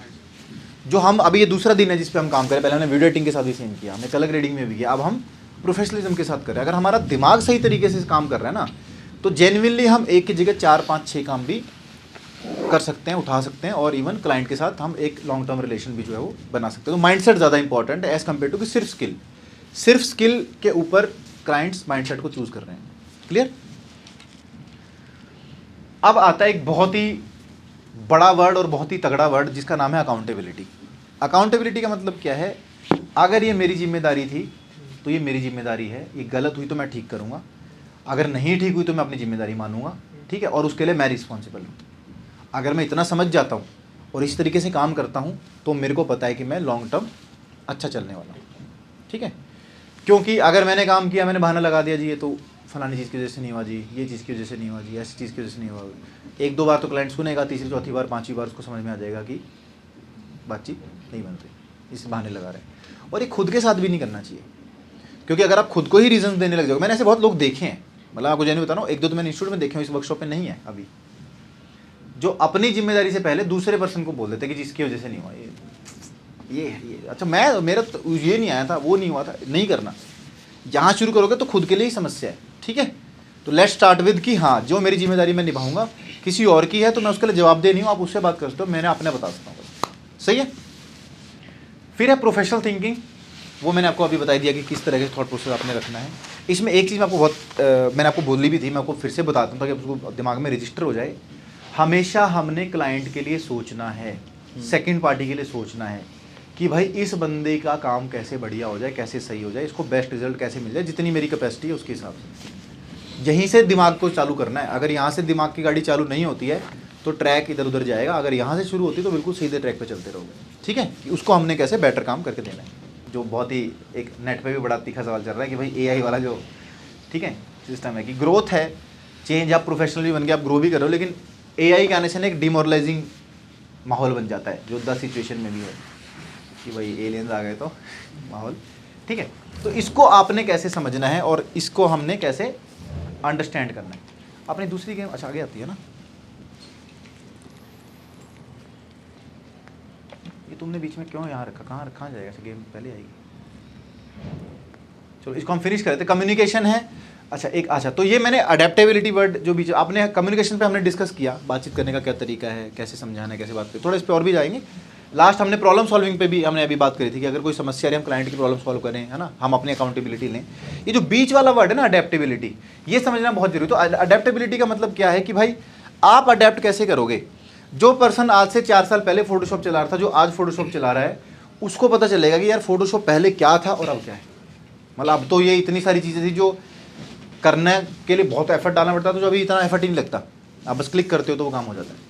जो हम अभी ये दूसरा दिन है जिस पे हम काम करें। पहले हमने वीडियो एडिटिंग के साथ भी सेम किया, हमने कलर ग्रेडिंग में भी किया, अब हम प्रोफेशनलिज्म के साथ कर रहे हैं। अगर हमारा दिमाग सही तरीके से काम कर रहा है ना, तो जेन्युइनली हम एक की जगह 4, 5, 6 काम भी कर सकते हैं, उठा सकते हैं, और इवन क्लाइंट के साथ हम एक लॉन्ग टर्म रिलेशन भी जो है वो बना सकते हैं। तो माइंडसेट ज़्यादा इंपॉर्टेंट है एज़ कम्पेयर टू कि सिर्फ स्किल। सिर्फ स्किल के ऊपर क्लाइंट्स माइंडसेट को चूज कर रहे हैं। क्लियर? अब आता है एक बहुत ही बड़ा वर्ड और बहुत ही तगड़ा वर्ड जिसका नाम है अकाउंटेबिलिटी। अकाउंटेबिलिटी का मतलब क्या है? अगर ये मेरी जिम्मेदारी थी तो ये मेरी जिम्मेदारी है, ये गलत हुई तो मैं ठीक करूँगा, अगर नहीं ठीक हुई तो मैं अपनी जिम्मेदारी मानूंगा। ठीक है, और उसके लिए मैं रिस्पॉन्सिबल हूँ। अगर मैं इतना समझ जाता हूँ और इस तरीके से काम करता हूँ तो मेरे को पता है कि मैं लॉन्ग टर्म अच्छा चलने वाला हूँ, ठीक है। क्योंकि अगर मैंने काम किया, मैंने बहाना लगा दिया जी ये तो फलानी चीज़ की वजह से नहीं हुआ जी, ये चीज़ की वजह से नहीं हुआ जी, ऐसी चीज़ की वजह से नहीं हुआ, एक दो बार तो क्लाइंट सुनेगा, तीसरी चौथी बार पांचवी बार उसको समझ में आ जाएगा कि बातचीत नहीं बन रही, इस बहाने लगा रहे हैं। और ये खुद के साथ भी नहीं करना चाहिए, क्योंकि अगर आप खुद को ही रीजन देने लग जाओगे, मैंने ऐसे बहुत लोग देखे हैं, मतलब आपको जेन्युइन बता रहा हूँ, एक दो तो मैंने इंस्टीट्यूट में देखे हैं, इस वर्कशॉप में नहीं है अभी, जो अपनी जिम्मेदारी से पहले दूसरे पर्सन को बोल देते कि जिसकी वजह से नहीं हुआ, ये अच्छा मेरा तो ये नहीं आया था, वो नहीं हुआ था, नहीं करना। यहाँ शुरू करोगे तो खुद के लिए ही समस्या है, ठीक है। तो लेट्स स्टार्ट विद कि हाँ जो मेरी जिम्मेदारी मैं निभाऊंगा, किसी और की है तो मैं उसके लिए जवाब दे नहीं हूँ, आप उससे बात कर सकते हो, मैंने अपने बता सकता हूँ, सही है। फिर है प्रोफेशनल थिंकिंग, वो मैंने आपको अभी बता दिया कि किस तरह के थॉट प्रोसेस आपने रखना है। इसमें एक चीज़ मैं आपको मैंने आपको बोली भी थी, मैं आपको फिर से बताता हूँ ताकि उसको दिमाग में रजिस्टर हो जाए। हमेशा हमने क्लाइंट के लिए सोचना है, सेकंड पार्टी के लिए सोचना है कि भाई इस बंदे का काम कैसे बढ़िया हो जाए, कैसे सही हो जाए, इसको बेस्ट रिजल्ट कैसे मिल जाए, जितनी मेरी कैपेसिटी है उसके हिसाब से। यहीं से दिमाग को चालू करना है। अगर यहाँ से दिमाग की गाड़ी चालू नहीं होती है तो ट्रैक इधर उधर जाएगा, अगर यहाँ से शुरू होती है तो बिल्कुल सीधे ट्रैक पे चलते रहोगे, ठीक है। कि उसको हमने कैसे बेटर काम करके देना है, जो बहुत ही एक नेट पे भी बड़ा तीखा सवाल चल रहा है कि भाई एआई वाला जो, ठीक है, सिस्टम है कि ग्रोथ है, चेंज, आप प्रोफेशनल भी बन के आप ग्रो भी करो, लेकिन एआई के आने से ना एक डिमोरलाइजिंग माहौल बन जाता है, जो 10 सिचुएशन में भी है कि भाई एलियंस आ गए तो माहौल, ठीक है। तो इसको आपने कैसे समझना है और इसको हमने कैसे अंडरस्टैंड करना है। अपनी दूसरी गेम अच्छा आगे आती है ना, ये तुमने बीच में क्यों यहाँ रखा, कहाँ जाएगा ऐसे, गेम पहले आएगी। चलो इसको हम फिनिश करते। कम्युनिकेशन है, अच्छा तो ये मैंने अडेप्टेबिलिटी वर्ड जो बीच आपने कम्युनिकेशन पे हमने डिस्कस किया, बातचीत करने का क्या तरीका है, कैसे समझाना है, कैसे बात करें, थोड़ा इस पर और भी जाएंगे। लास्ट हमने प्रॉब्लम सॉल्विंग पे भी हमने अभी बात करी थी कि अगर कोई समस्या रही हम क्लाइंट की प्रॉब्लम सॉल्व करें, है ना, हम अपनी अकाउंटेबिलिटी लें। ये जो बीच वाला वर्ड है ना अडेप्टेबिलिटी, ये समझना बहुत जरूरी। तो अडेप्टेबिलिटी का मतलब क्या है कि भाई आप अडेप्ट कैसे करोगे। जो पर्सन आज से 4 साल पहले फोटोशॉप चला रहा था, जो आज फोटोशॉप चला रहा है, उसको पता चलेगा कि यार फोटोशॉप पहले क्या था और अब क्या है। मतलब अब तो ये इतनी सारी चीज़ें थी जो करने के लिए बहुत एफर्ट डालना पड़ता था, तो अभी इतना एफर्ट ही नहीं लगता, आप बस क्लिक करते हो तो वो काम हो जाता है,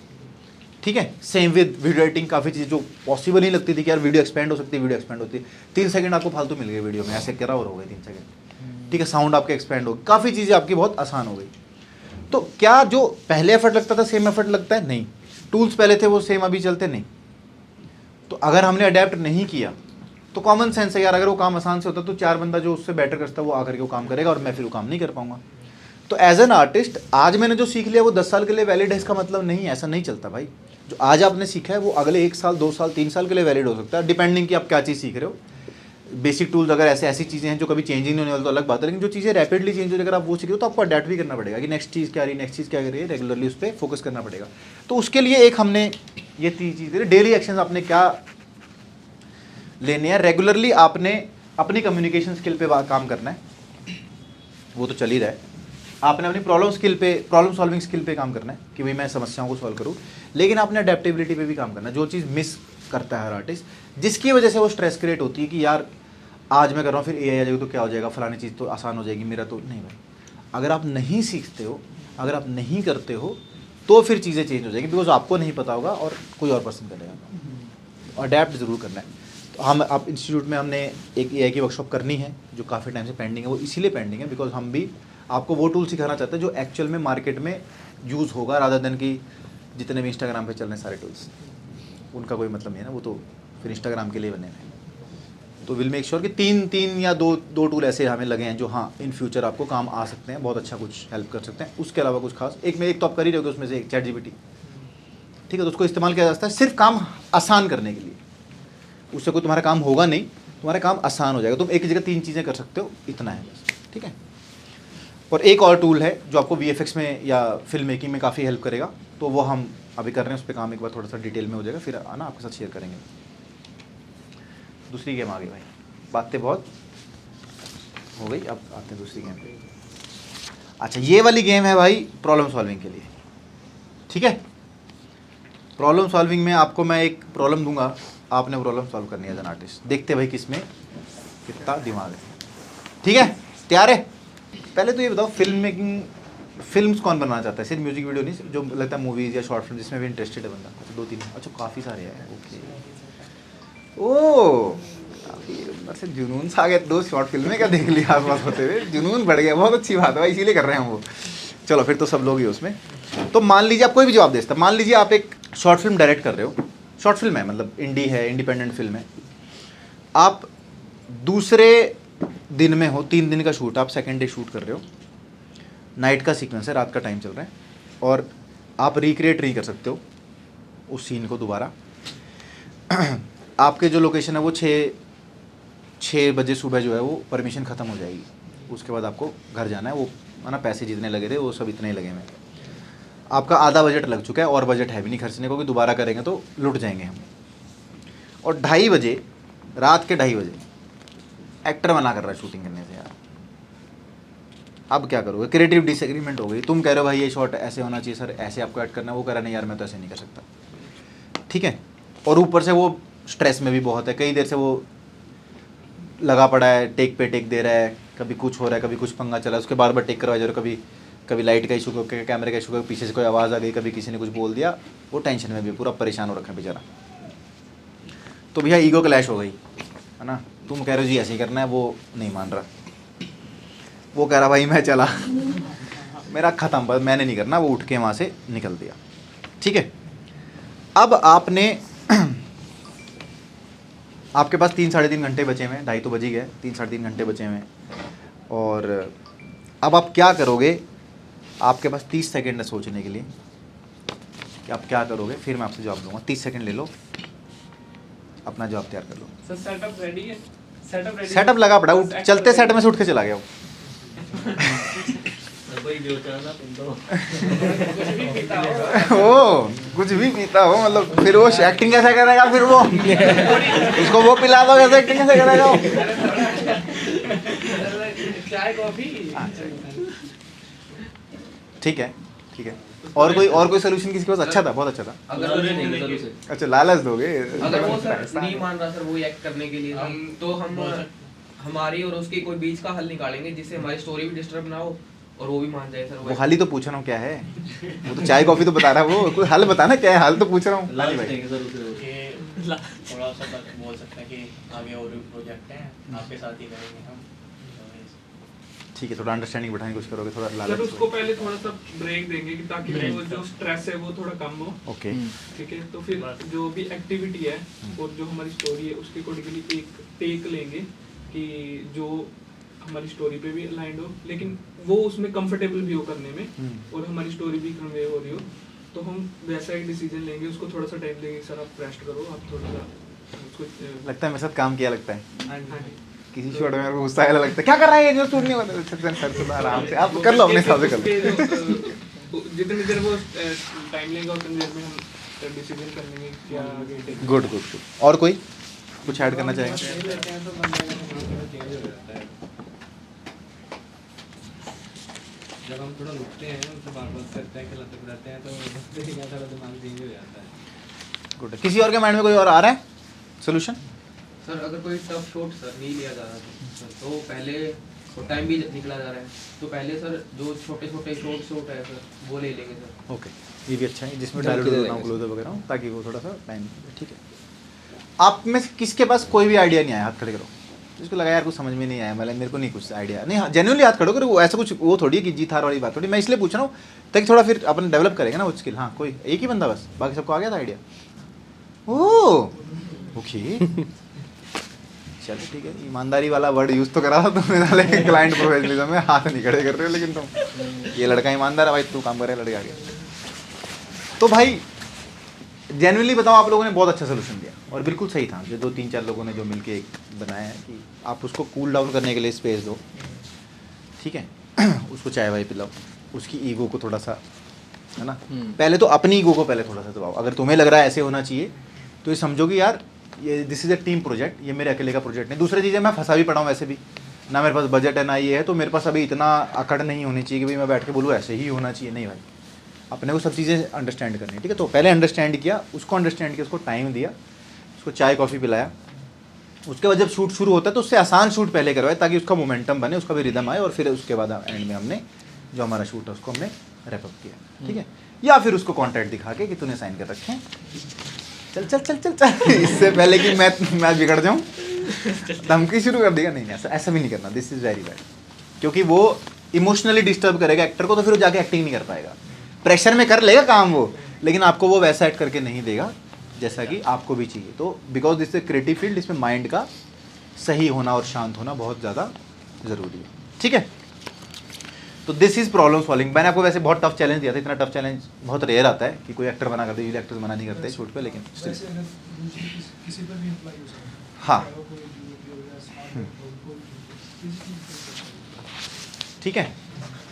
ठीक है। सेम विद वीडियो एडिटिंग, काफ़ी चीज़ जो पॉसिबल नहीं लगती थी कि यार वीडियो एक्सपेंड हो सकती है, वीडियो एक्सपेंड होती है, 3 सेकंड आपको फालतू मिल गए वीडियो में, ऐसे करा और हो गए 3 सेकंड, ठीक है। साउंड आपके एक्सपेंड हो गई, काफ़ी चीज़ें आपकी बहुत आसान हो गई। तो क्या जो पहले एफर्ट लगता था सेम एफर्ट लगता है? नहीं। टूल्स पहले थे वो सेम अभी चलते नहीं। तो अगर हमने अडेप्ट नहीं किया तो कॉमन सेंस है यार, अगर वो काम आसान से होता तो 4 बंदा जो उससे बेटर करता है वो आकर के वो काम करेगा और मैं फिर वो काम नहीं कर पाऊंगा। तो एज एन आर्टिस्ट आज मैंने जो सीख लिया वो 10 साल के लिए वैलिड है, इसका मतलब नहीं, ऐसा नहीं चलता भाई। जो आज आपने सीखा है वो अगले 1 साल 2 साल 3 साल के लिए वैलिड हो सकता है, डिपेंडिंग कि आप क्या चीज़ सीख रहे हो। बेसिक टूल्स अगर ऐसी चीज़ें हैं जो कभी चेंज ही नहीं होने वाली तो अलग बात है, लेकिन जो चीज़ें रैपिडली चेंज हो अगर आप वो सीख रहे हो तो आपको अडेप्ट भी करना पड़ेगा कि नेक्स्ट चीज़ क्या आ रही है, नेक्स्ट चीज़ क्या कर रही है, रेगुलरली उस पर फोकस करना पड़ेगा। तो उसके लिए एक हमने ये 3 चीज़ें, डेली एक्शन आपने क्या लेने हैं, रेगुलरली आपने अपनी कम्युनिकेशन स्किल पे काम करना है, वो तो चल ही रहा है। आपने अपनी प्रॉब्लम सॉल्विंग स्किल पे काम करना है कि भाई मैं समस्याओं को सॉल्व करूँ, लेकिन आपने अडेप्टेबिलिटी पे भी काम करना है। जो चीज़ मिस करता है हर आर्टिस्ट, जिसकी वजह से वो स्ट्रेस क्रिएट होती है कि यार आज मैं कर रहा हूँ फिर एआई आ जाएगी तो क्या हो जाएगा, फलानी चीज़ तो आसान हो जाएगी, मेरा तो नहीं भाई। अगर आप नहीं सीखते हो, अगर आप नहीं करते हो तो फिर चीज़ें चेंज हो जाएगी, बिकॉज आपको नहीं पता होगा और कोई और पर्सन करेगा। अडेप्ट ज़रूर करना है। तो हम आप इंस्टीट्यूट में हमने एक एआई की वर्कशॉप करनी है जो काफ़ी टाइम से पेंडिंग है। वो इसीलिए पेंडिंग है बिकॉज हम भी आपको वो टूल सिखाना चाहते हैं जो एक्चुअल में मार्केट में यूज़ होगा, रादर देन कि जितने भी इंस्टाग्राम पे चल रहे हैं सारे टूल्स, उनका कोई मतलब नहीं है ना, वो तो फिर इंस्टाग्राम के लिए बने हैं। तो विल मेक श्योर कि 3 या 2 टूल ऐसे हमें लगे हैं जो हाँ इन फ्यूचर आपको काम आ सकते हैं, बहुत अच्छा कुछ हेल्प कर सकते हैं। उसके अलावा कुछ खास एक तो आप कर ही रहोगे, उसमें से एक ChatGPT, ठीक है। तो उसको इस्तेमाल किया जा सकता है सिर्फ काम आसान करने के लिए, उससे कोई तुम्हारा काम होगा नहीं, तुम्हारा काम आसान हो जाएगा। तुम एक जगह 3 चीज़ें कर सकते हो, इतना है बस, ठीक है। और एक और टूल है जो आपको VFX में या फिल्म मेकिंग में काफ़ी हेल्प करेगा, तो वो हम अभी कर रहे हैं, उस पर काम एक बार थोड़ा सा डिटेल में हो जाएगा, फिर आना आपके साथ शेयर करेंगे। दूसरी गेम आ गई भाई, बातें बहुत हो गई, अब आते हैं दूसरी गेम पे। अच्छा ये वाली गेम है भाई प्रॉब्लम सॉल्विंग के लिए, ठीक है। प्रॉब्लम सॉल्विंग में आपको मैं एक प्रॉब्लम दूंगा, आपने प्रॉब्लम सॉल्व करनी है एज एन आर्टिस्ट। देखते भाई किसमें कितना दिमाग है, ठीक है। तैयार है? पहले तो ये बताओ फिल्म मेकिंग फिल्म्स कौन बनाना चाहता है, सिर्फ म्यूजिक वीडियो नहीं, जो लगता है मूवीज़ या शॉर्ट फिल्म जिसमें भी इंटरेस्टेड है बंदा? अच्छा 2-3, अच्छा काफ़ी सारे हैं, ओके। ओ काफ़ी अंदर से जुनून सा आ गया, 2 शॉर्ट फिल्में क्या देख लिया आस पास होते हुए, जुनून बढ़ गया, बहुत अच्छी बात है भाई, इसीलिए कर रहे हैं हम वो। चलो फिर तो सब लोग ही उसमें। तो मान लीजिए आप कोई भी जवाब दे सकते, मान लीजिए आप एक शॉर्ट फिल्म डायरेक्ट कर रहे हो, शॉर्ट फिल्म है मतलब इंडी है, इंडिपेंडेंट फिल्म है, आप दूसरे दिन में हो, 3 दिन का शूट, आप सेकेंड डे शूट कर रहे हो, नाइट का सीक्वेंस है, रात का टाइम चल रहा है, और आप रिक्रिएट नहीं कर सकते हो उस सीन को दोबारा। आपके जो लोकेशन है वो 6 बजे सुबह जो है वो परमिशन ख़त्म हो जाएगी, उसके बाद आपको घर जाना है, वो है ना, पैसे जितने लगे थे वो सब इतने ही लगे हुए हैं, आपका आधा बजट लग चुका है और बजट है भी नहीं खर्चने को कि दोबारा करेंगे तो लुट जाएंगे हम। और 2:30 बजे, रात के 2:30 बजे एक्टर मना कर रहा है शूटिंग करने से यार, अब क्या करोगे? क्रिएटिव डिसएग्रीमेंट हो गई, तुम कह रहे हो भाई ये शॉट ऐसे होना चाहिए सर, ऐसे आपको ऐड करना है, वो कह रहा नहीं यार मैं तो ऐसे नहीं कर सकता, ठीक है। और ऊपर से वो स्ट्रेस में भी बहुत है, कई देर से वो लगा पड़ा है, टेक पे टेक दे रहा है, कभी कुछ हो रहा है, कभी कुछ पंगा चला है, उसके बार बार टेक करवा जा रहे हो, कभी लाइट का इशू, कैमरे का इशू, पीछे से कोई आवाज़ आ गई, कभी किसी ने कुछ बोल दिया, वो टेंशन में भी पूरा परेशान हो रखा है बेचारा। तो भैया ईगो क्लैश हो गई है ना, तुम कह रहे हो जी ऐसे ही करना है, वो नहीं मान रहा, वो कह रहा भाई मैं चला, मेरा ख़त्म, बस मैंने नहीं करना, वो उठ के वहाँ से निकल दिया, ठीक है। अब आपने आपके पास 3-3.5 घंटे बचे हुए हैं, 2:30 तो बज ही गए, 3-3.5 घंटे बचे हुए हैं, और अब आप क्या करोगे? आपके पास 30 सेकंड है सोचने के लिए कि आप क्या करोगे, फिर मैं आपसे जवाब दूंगा। 30 सेकंड ले लो, अपना जवाब तैयार कर लो। सर सेटअप रेडी है, सेटअप रेडी, सेटअप लगा पड़ा, चलते सेट में से उठ के चला गया वो। वही जो चाहना तुम तो ओ कुछ भी पीता हो, मतलब फिर वो एक्टिंग कैसे करेगा, फिर वो उसको वो पिला दो, कैसे एक्टिंग कैसे करेगा वो? चाय कॉफी। ठीक है, ठीक है। और कोई सोल्यूशन किसी के पास? अच्छा था, बहुत अच्छा था। अगर वो नहीं सर उसे, अच्छा लालच दोगे? अगर वो सर नहीं मान रहा सर वो एक्ट करने के लिए, तो हम हमारी और उसकी कोई बीच का हल निकालेंगे जिससे हमारी स्टोरी भी डिस्टर्ब ना हो और वो भी मान जाए सर। वो हाल ही तो पूछ रहा हूँ क्या है, वो तो चाय कॉफी तो बता रहा है, वो कोई हल बताना क्या है, हाल तो पूछ रहा हूँ। हाँ जी भाई। ये थोड़ा सा बोल सकते हैं कि आगे और भी प्रोजेक्ट हैं, आपके साथ ही करेंगे हम, ठीक है, थोड़ा अंडरस्टैंडिंग बैठाने की कोशिश करोगे, थोड़ा सर लालच। उसको पहले थोड़ा सा ब्रेक देंगे कि ताकि वो जो स्ट्रेस है वो थोड़ा कम हो, ओके, ठीक है। तो फिर जो भी एक्टिविटी है और जो हमारी स्टोरी है उसके अकॉर्डिंगली एक टेक लेंगे कि जो हमारी स्टोरी पे भी अलाइंड हो, लेकिन वो उसमें कंफर्टेबल भी हो करने में और हमारी स्टोरी भी कन्वे हो रही हो, तो हम वैसा एक डिसीजन लेंगे। उसको थोड़ा सा टाइम देंगे, सर आप रेस्ट करो, आप थोड़ा सा उसको लगता है मेरे साथ काम किया लगता है। हाँ जी। किसी शॉट में मेरे को गुस्सा आया लगता है, क्या कर रहा है ये जो शूट नहीं होता, सर सुना आराम से, आप कर लो अपने हिसाब से कर लो। जितनी देर वो टाइम लेगा उतनी देर में हम डिसीजन कर लेंगे क्या आगे take गुड गुड गुड। और कोई कुछ ऐड करना चाहेंगे? जब हम थोड़ा रुकते हैं तो बार बार करते हैं, खिलाते रहते हैं, तो थोड़ा दिमाग चेंज हो जाता है। गुड। किसी और के माइंड में कोई और आ रहा है सोल्यूशन? सर अगर कोई टफ शॉट सर नहीं लिया जा रहा तो पहले, और टाइम भी निकला जा रहा है, तो पहले सर जो छोटे छोटे शॉट है सर वो ले लेंगे सर। ओके, ये भी अच्छा है, जिसमें डायरेक्ट क्लोजर वगैरह हो, ताकि वो थोड़ा सा टाइम, ठीक है। आप में से किसके पास कोई भी आइडिया नहीं आया? हाथ खड़े करो जिसको लगा यार कुछ समझ में नहीं आया, मतलब मेरे को नहीं कुछ आइडिया नहीं। हाँ जेन्युइनली हाथ खड़े करो, वो ऐसा कुछ वो थोड़ी है कि जीत हार वाली बात थोड़ी। मैं इसलिए पूछ रहा हूँ ताकि थोड़ा फिर अपन डेवलप करेंगे ना वो स्किल। हाँ कोई एक ही बंदा बस, बाकी सबको आ गया था आइडिया? ओह ओके चलो ठीक है, ईमानदारी वाला वर्ड यूज़ तो करा था तुमने, लेकिन क्लाइंट प्रोफेशनलिज्म में हाथ नहीं खड़े कर रहे हो, लेकिन तुम ये लड़का ईमानदार है भाई, तू काम करे लड़का आगे। तो भाई जेन्युइनली बताओ, आप लोगों ने बहुत अच्छा सोल्यूशन दिया और बिल्कुल सही था। जो 2-3-4 लोगों ने जो मिलके एक बनाया है कि आप उसको कूल डाउन करने के लिए स्पेस दो, ठीक है, उसको चाय वाय पिलाओ, उसकी ईगो को थोड़ा सा, है ना, पहले तो अपनी ईगो को पहले थोड़ा सा दबाओ। अगर तुम्हें लग रहा है ऐसे होना चाहिए तो ये समझो कि यार ये this is a team project, ये मेरे अकेले का प्रोजेक्ट नहीं। दूसरी चीज़ें मैं फंसा भी पड़ा हूँ वैसे भी ना, मेरे पास बजट है ना ये है, तो मेरे पास अभी इतना अकड़ नहीं होनी चाहिए कि भाई मैं बैठ के बोलूँ ऐसे ही होना चाहिए। नहीं भाई, अपने को सब चीज़ें अंडरस्टैंड करनी है, ठीक है। तो पहले अंडरस्टैंड किया, उसको अंडरस्टैंड किया, उसको टाइम दिया, उसको चाय कॉफ़ी पिलाया। उसके बाद जब शूट शुरू होता है तो उससे आसान शूट पहले करवाए ताकि उसका मोमेंटम बने, उसका भी रिदम आए, और फिर उसके बाद एंड में हमने जो हमारा शूट है उसको हमने रैप अप किया, ठीक है। या फिर उसको कॉन्ट्रैक्ट दिखा के कि तूने साइन कर रखे हैं, चल चल चल चल चल इससे पहले कि मैं बिगड़ जाऊँ धमकी शुरू कर देगा। नहीं, ऐसा भी नहीं करना, दिस इज़ वेरी बैड, क्योंकि वो इमोशनली डिस्टर्ब करेगा एक्टर को, तो फिर वो जाके एक्टिंग नहीं कर पाएगा। प्रेशर में कर लेगा काम वो, लेकिन आपको वो वैसा एक्ट करके नहीं देगा जैसा कि आपको भी चाहिए। तो because this is creative field, इसमें माइंड का सही होना और शांत होना बहुत ज़्यादा ज़रूरी है, ठीक है। तो दिस इज़ प्रॉब्लम सॉल्विंग। मैंने आपको वैसे बहुत टफ चैलेंज दिया था, इतना टफ चैलेंज बहुत रेयर आता है कि कोई एक्टर मना करते, यूजुअली एक्टर्स मना नहीं करते शूट पे, लेकिन still। किसी पर भी अप्लाई हो सकता है। हाँ, चाहे वो कोई यूरोपीय हो या स्मार्ट हो, कोई किसी भी कर सकता है। ठीक है।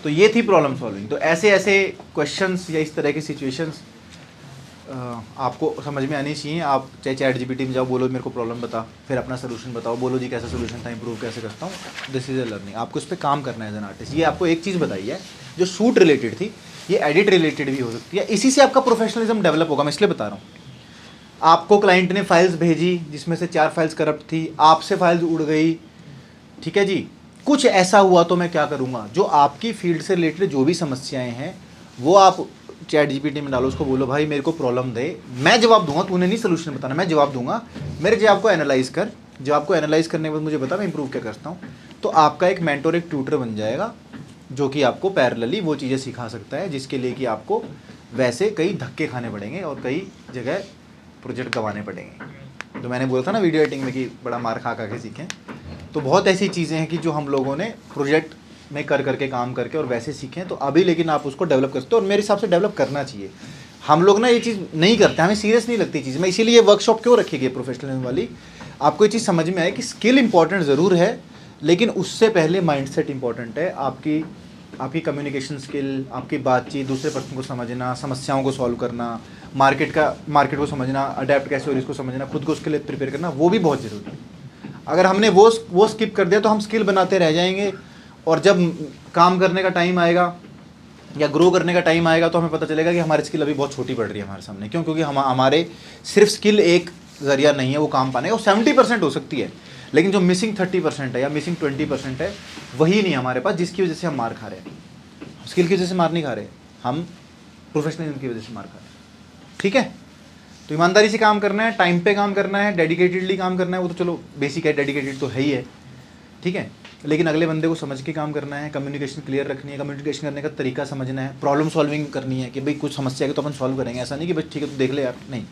तो ये थी प्रॉब्लम सॉल्विंग। तो ऐसे ऐसे क्वेश्चंस या इस तरह की सिचुएशंस आपको समझ में आनी चाहिए। आप चाहे चैट जीपीटी में जाओ, बोलो मेरे को प्रॉब्लम बता, फिर अपना सोल्यूशन बताओ, बोलो जी कैसा सोल्यूशन था, इंप्रूव कैसे करता हूँ। This is a learning. आपको इस पर काम करना है एज एन आर्टिस्ट। ये आपको एक चीज़ बताई है जो शूट रिलेटेड थी, ये एडिट रिलेटेड भी हो सकती है। इसी से आपका प्रोफेशनलिज्म डेवलप होगा। मैं इसलिए बता रहा हूँ, आपको क्लाइंट ने फाइल्स भेजी जिसमें से 4 फाइल्स करप्ट थी, आपसे फाइल्स उड़ गई, ठीक है जी, कुछ ऐसा हुआ तो मैं क्या करूँगा। जो आपकी फील्ड से रिलेटेड जो भी समस्याएं हैं वो आप चैट जीपीटी में डालो, उसको बोलो भाई मेरे को प्रॉब्लम दे, मैं जवाब दूंगा, तूने नहीं सोल्यूशन बताना, मैं जवाब दूंगा, मेरे जवाब को एनालाइज कर, जवाब को एनालाइज करने के बाद मुझे बता मैं इंप्रूव क्या करता हूँ। तो आपका एक मेंटोर, एक ट्यूटर बन जाएगा जो कि आपको पैरेलली वो चीज़ें सिखा सकता है जिसके लिए कि आपको वैसे कई धक्के खाने पड़ेंगे और कई जगह प्रोजेक्ट गंवाने पड़ेंगे। तो मैंने बोला था ना वीडियो एडिटिंग में कि बड़ा मार खा के सीखें। तो बहुत ऐसी चीज़ें हैं कि जो हम लोगों ने प्रोजेक्ट में कर करके काम करके और वैसे सीखें। तो अभी लेकिन आप उसको डेवलप कर सकते हो और मेरे हिसाब से डेवलप करना चाहिए। हम लोग ना ये चीज़ नहीं करते, हमें सीरियस नहीं लगती चीज़। मैं इसीलिए ये वर्कशॉप क्यों रखी गई प्रोफेशनलिज्म वाली, आपको ये चीज़ समझ में आए कि स्किल इंपॉर्टेंट ज़रूर है, लेकिन उससे पहले माइंडसेट इंपॉर्टेंट है। आपकी कम्युनिकेशन स्किल, आपकी बातचीत, दूसरे पर्सन को समझना, समस्याओं को सॉल्व करना, मार्केट को समझना, अडेप्ट कैसे हो रही इसको समझना, खुद को उसके लिए प्रिपेयर करना, वो भी बहुत ज़रूरी है। अगर हमने वो स्किप कर दिया तो हम स्किल बनाते रह जाएंगे और जब काम करने का टाइम आएगा या ग्रो करने का टाइम आएगा तो हमें पता चलेगा कि हमारी स्किल अभी बहुत छोटी पड़ रही है हमारे सामने। क्यों? क्योंकि हमारे सिर्फ स्किल एक ज़रिया नहीं है वो काम पाने का। वो 70% हो सकती है, लेकिन जो मिसिंग 30% है या मिसिंग 20% है वही नहीं हमारे पास, जिसकी वजह से हम मार खा रहे हैं। स्किल की वजह से मार नहीं खा रहे, हम प्रोफेशनलिज्म की वजह से मार खा रहे हैं। ठीक है, तो ईमानदारी से काम करना है, टाइम पे काम करना है, डेडिकेटेडली काम करना है। वो तो चलो बेसिक है, डेडिकेटेड तो है ही है, ठीक है, लेकिन अगले बंदे को समझ के काम करना है, कम्युनिकेशन क्लियर रखनी है, कम्युनिकेशन करने का तरीका समझना है, प्रॉब्लम सॉल्विंग करनी है कि भाई कुछ समस्या है तो अपन सॉल्व करेंगे। ऐसा नहीं कि भाई ठीक है तो देख ले यार, नहीं,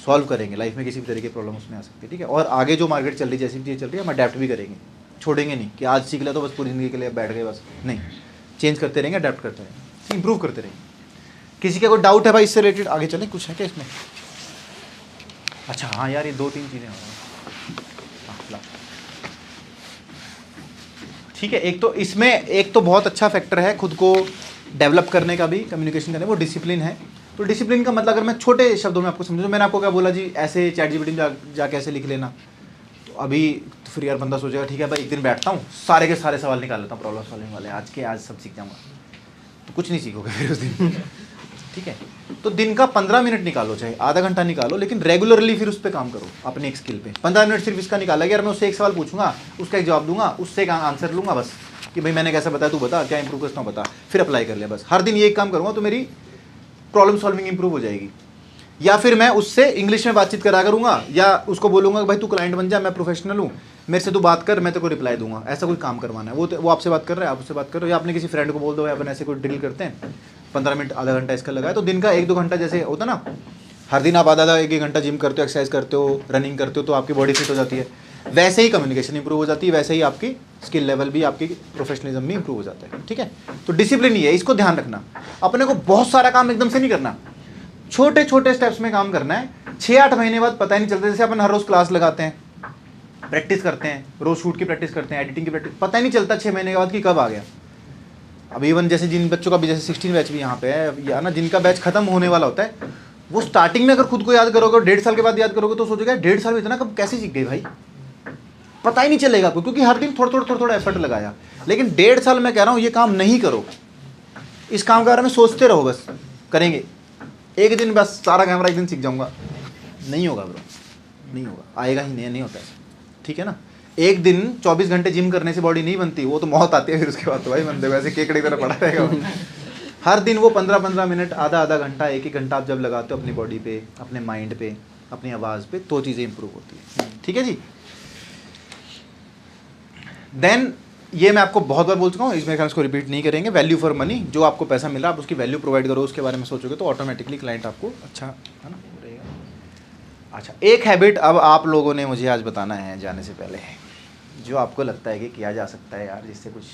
सॉल्व करेंगे। लाइफ में किसी भी तरह की प्रॉब्लम उसमें आ सकती है, ठीक है। और आगे जो मार्केट चल रही है, जैसी भी चीज़ चल रही है, हम अडेप्ट भी करेंगे, छोड़ेंगे नहीं कि आज सीख लिया तो बस पूरी ज़िंदगी के लिए बैठ गए, बस नहीं, चेंज करते रहेंगे, अडेप्ट करते रहेंगे, इंप्रूव करते रहेंगे। किसी का कोई डाउट है भाई इससे रिलेटेड, आगे चलें, कुछ है क्या इसमें? अच्छा हाँ यार, ये 2-3 चीज़ें हो रही हैं, ठीक है। एक तो इसमें एक तो बहुत अच्छा फैक्टर है खुद को डेवलप करने का भी, कम्युनिकेशन करने, वो डिसिप्लिन है। तो डिसिप्लिन का मतलब अगर मैं छोटे शब्दों में आपको समझूं, मैंने आपको क्या बोला जी, ऐसे चैट जीपीटी में जाके ऐसे लिख लेना, तो अभी तो फिर यार बंदा सोचेगा ठीक है भाई एक दिन बैठता हूँ, सारे के सारे सवाल निकाल लेता हूँ प्रॉब्लम सॉल्विंग वाले, आज सब सीख जाऊँगा, तो कुछ नहीं सीखोगे फिर उस दिन। ठीक है, तो दिन का 15 मिनट निकालो, चाहे आधा घंटा निकालो, लेकिन रेगुलरली फिर उस पर काम करो, अपने एक स्किल पे। 15 मिनट सिर्फ इसका निकाला कि यार मैं उससे एक सवाल पूछूंगा, उसका एक जवाब दूंगा, उससे एक आंसर लूंगा, बस कि भाई मैंने कैसा बताया, तू बता क्या इंप्रूव करता हूँ, बता, फिर अप्लाई कर लिया। बस हर दिन ये एक काम करूँगा तो मेरी प्रॉब्लम सॉल्विंग इंप्रूव हो जाएगी। या फिर मैं उससे इंग्लिश में बातचीत करा करूँगा, या उसको बोलूँगा कि भाई तू क्लाइंट बन जा, मैं प्रोफेशनल हूँ, मेरे से तू बात कर, मैं तेरे को रिप्लाई दूंगा। ऐसा कोई काम करवाना है, वो आपसे बात कर रहा है, आप उससे बात कर रहे हो, या आपने किसी फ्रेंड को बोल दो, या अपन ऐसे कोई ड्रिल करते हैं, 15 मिनट आधा घंटा इसका लगा है, तो दिन का 1-2 घंटा जैसे होता ना, हर दिन आप आधा 1 घंटा जिम करते हो, एक्सरसाइज करते हो, रनिंग करते हो, तो आपकी बॉडी फिट हो जाती है। वैसे ही कम्युनिकेशन इंप्रूव हो जाती है, वैसे ही आपकी स्किल लेवल भी, आपकी प्रोफेशनलिज्म भी इंप्रूव हो जाता है। ठीक है, तो डिसिप्लिन ही है, इसको ध्यान रखना। अपने को बहुत सारा काम एकदम से नहीं करना, छोटे छोटे स्टेप्स में काम करना है। 6-8 महीने बाद पता ही नहीं चलता, जैसे अपन हर रोज़ क्लास लगाते हैं, प्रैक्टिस करते हैं, रोज़ शूट की प्रैक्टिस करते हैं, एडिटिंग की प्रैक्टिस, पता ही नहीं चलता 6 महीने के बाद कि कब आ गया। अब इवन जैसे जिन बच्चों का भी, जैसे 16 बैच भी यहाँ पे है, या ना जिनका बैच खत्म होने वाला होता है, वो स्टार्टिंग में अगर खुद को याद करोगे, 1.5 साल के बाद याद करोगे, तो सोचोगे 1.5 साल में इतना कब कैसे सीख गए भाई, पता ही नहीं चलेगा आपको, क्योंकि हर दिन थोड़ा एफर्ट लगाया। लेकिन 1.5 साल मैं कह रहा हूँ ये काम नहीं करो, इस काम के बारे में सोचते रहो, बस करेंगे एक दिन, बस सारा कैमरा एक दिन सीख जाऊँगा, नहीं होगा ब्रो, नहीं होगा, आएगा ही नहीं होता ऐसा। ठीक है ना, एक दिन 24 घंटे जिम करने से बॉडी नहीं बनती, वो तो मौत आती है फिर उसके बाद तो भाई बंदे को ऐसे केकड़े की तरह पड़ा रहेगा वो। हर दिन वो 15-15 मिनट, आधा आधा घंटा, 1-1 घंटा आप जब लगाते हो अपनी बॉडी पे, अपने माइंड पे, अपनी आवाज़ पे, तो चीज़ें इंप्रूव होती है। ठीक है जी। देन ये मैं आपको बहुत बार बोल चुका हूँ, इसमें हम इसको रिपीट नहीं करेंगे। वैल्यू फॉर मनी, जो आपको पैसा मिल रहा है आप उसकी वैल्यू प्रोवाइड करो, उसके बारे में सोचोगे तो ऑटोमेटिकली क्लाइंट आपको अच्छा है ना रहेगा। अच्छा, एक हैबिट अब आप लोगों ने मुझे आज बताना है जाने से पहले, जो आपको लगता है कि किया जा सकता है यार, जिससे कुछ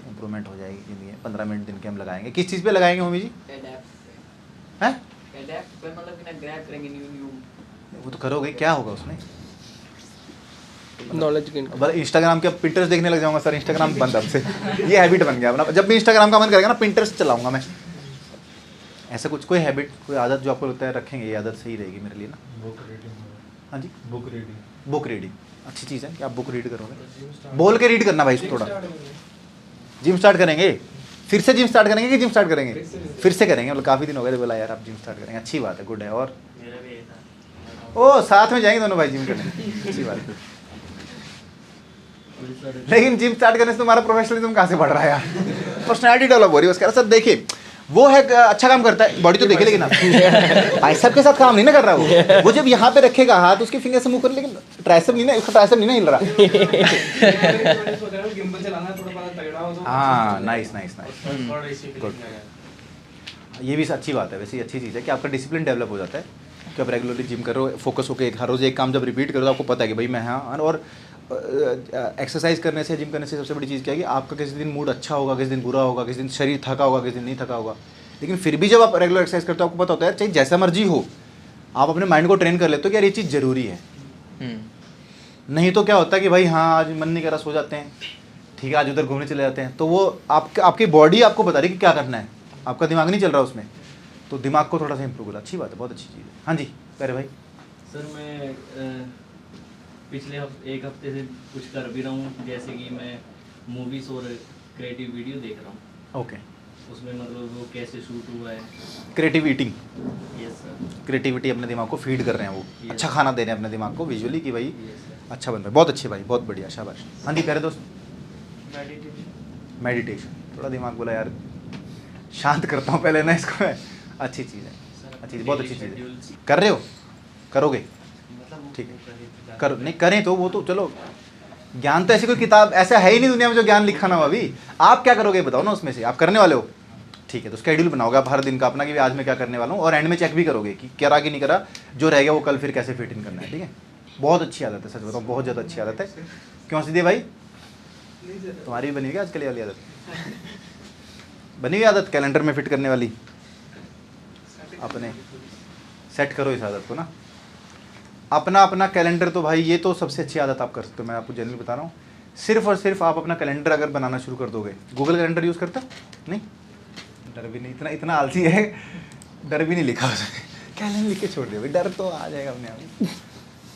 इंप्रूवमेंट हो जाएगी ज़िंदगी में। 15 मिनट दिन के हम लगाएंगे। किस चीज़ पे लगाएंगे मम्मी जी? हैं? वो तो करोगे, क्या होगा उसमें? Knowledge gain. इंस्टाग्राम के पिंटरेस्ट देखने लग जाऊंगा सर, इंस्टाग्राम बंद अब से। ये हैबिट बन गया अपना, जब भी इंस्टाग्राम का मन करेगा ना पिंटरेस्ट चलाऊंगा मैं। ऐसा कुछ कोई हैबिट, कोई आदत जो आपको लगता है रखेंगे ये आदत सही रहेगी मेरे लिए ना? Book reading. हाँ जी, बुक रीडिंग। बुक रीडिंग अच्छी चीज़ है कि आप बुक रीड करोगे। बोल के रीड करना भाई इसको थोड़ा। जिम स्टार्ट करेंगे, फिर से जिम स्टार्ट करेंगे कि जिम स्टार्ट करेंगे? फिर से करेंगे, मतलब काफ़ी दिन हो गए थे, बोला यार आप जिम स्टार्ट करेंगे, अच्छी बात है, गुड है। और ओ साथ में जाएंगे दोनों भाई जिम करने, अच्छी बात है। लेकिन जिम स्टार्ट करने से तुम्हारा प्रोफेशनलिज्म कहाँ से बढ़ रहा है यार? पर्सनैलिटी डेवलप हो रही है उसके साथ। देखिए वो है अच्छा काम करता है, बॉडी तो देखे, लेकिन आप बाइसेप के साथ काम नहीं ना कर रहा वो जब यहाँ पे रखेगा हाथ उसके फिंगर से मूव कर, लेकिन ट्राइसेप नहीं ना, उसका ट्राइसेप नहीं ना हिल रहा। हाँ नाइस नाइस नाइस, गुड। ये भी अच्छी बात है, वैसे अच्छी चीज़ है कि आपका डिसिप्लिन डेवलप हो जाता है कि आप रेगुलरली जिम करो, फोकस होकर हर रोज़ एक काम जब रिपीट करो तो आपको पता है कि भाई मैं हाँ। और एक्सरसाइज करने से, जिम करने से सबसे बड़ी चीज़ क्या है कि आपका किसी दिन मूड अच्छा होगा, किसी दिन बुरा होगा, किसी दिन शरीर थका होगा, किसी दिन नहीं थका होगा, लेकिन फिर भी जब आप रेगुलर एक्सरसाइज करते हो आपको पता होता है चाहे जैसा मर्जी हो, आप अपने माइंड को ट्रेन कर लेते हो कि यार ये चीज़ ज़रूरी है। नहीं तो क्या होता है कि भाई हाँ आज मन नहीं करा, सो जाते हैं, ठीक है, आज उधर घूमने चले जाते हैं, तो वो आपकी बॉडी आपको बता रही है कि क्या करना है, आपका दिमाग नहीं चल रहा उसमें, तो दिमाग को थोड़ा सा इंप्रूव करो। अच्छी बात है, बहुत अच्छी चीज़ है। हाँ जी प्यारे भाई। सर मैं पिछले एक हफ्ते से कुछ कर भी रहा हूँ, जैसे कि मैं मूवीज़ और क्रिएटिव वीडियो देख रहा हूँ। ओके, उसमें मतलब वो कैसे शूट हुआ है। Creative eating, yes sir. Creativity अपने दिमाग को फीड कर रहे हैं वो, Yes. अच्छा खाना दे रहे हैं अपने दिमाग को विजुअली कि भाई यस सर। अच्छा बन रहा है। बहुत अच्छे भाई, बहुत बढ़िया, शाबाश। हाँ जी प्यारे दोस्त। मेडिटेशन। मेडिटेशन, थोड़ा दिमाग बोला यार शांत करता हूँ पहले ना इसको मैं। अच्छी चीज़ है, अच्छी चीज़, बहुत अच्छी चीज़ है। कर रहे हो, करोगे, ठीक है, करो। नहीं करें तो वो तो चलो, ज्ञान तो ऐसी कोई किताब ऐसा है ही नहीं दुनिया में जो ज्ञान लिखा ना हो। अभी आप क्या करोगे बताओ ना, उसमें से आप करने वाले हो, ठीक है, तो स्केड्यूल बनाओगे आप हर दिन का अपना कि आज मैं क्या करने वाला हूँ, और एंड में चेक भी करोगे कि करा कि नहीं करा, जो रह गया वो कल फिर कैसे फिट इन करना है। ठीक है, बहुत अच्छी आदत है, सच बताऊँ बहुत ज़्यादा अच्छी आदत है। क्यों सीधे भाई, तुम्हारी भी बनी हुई आजकल ये वाली आदत? बनी हुई आदत कैलेंडर में फिट करने वाली, अपने सेट करो इस आदत को ना, अपना अपना कैलेंडर। तो भाई ये तो सबसे अच्छी आदत आप कर सकते हो, मैं आपको जनरली बता रहा हूँ। सिर्फ और सिर्फ आप अपना कैलेंडर अगर बनाना शुरू कर दोगे, गूगल कैलेंडर यूज़ करता नहीं, डर भी नहीं, इतना आलसी है, डर भी नहीं लिखा उसने, कैलेंडर लिख के छोड़ दिया भाई, डर तो आ जाएगा अपने आप।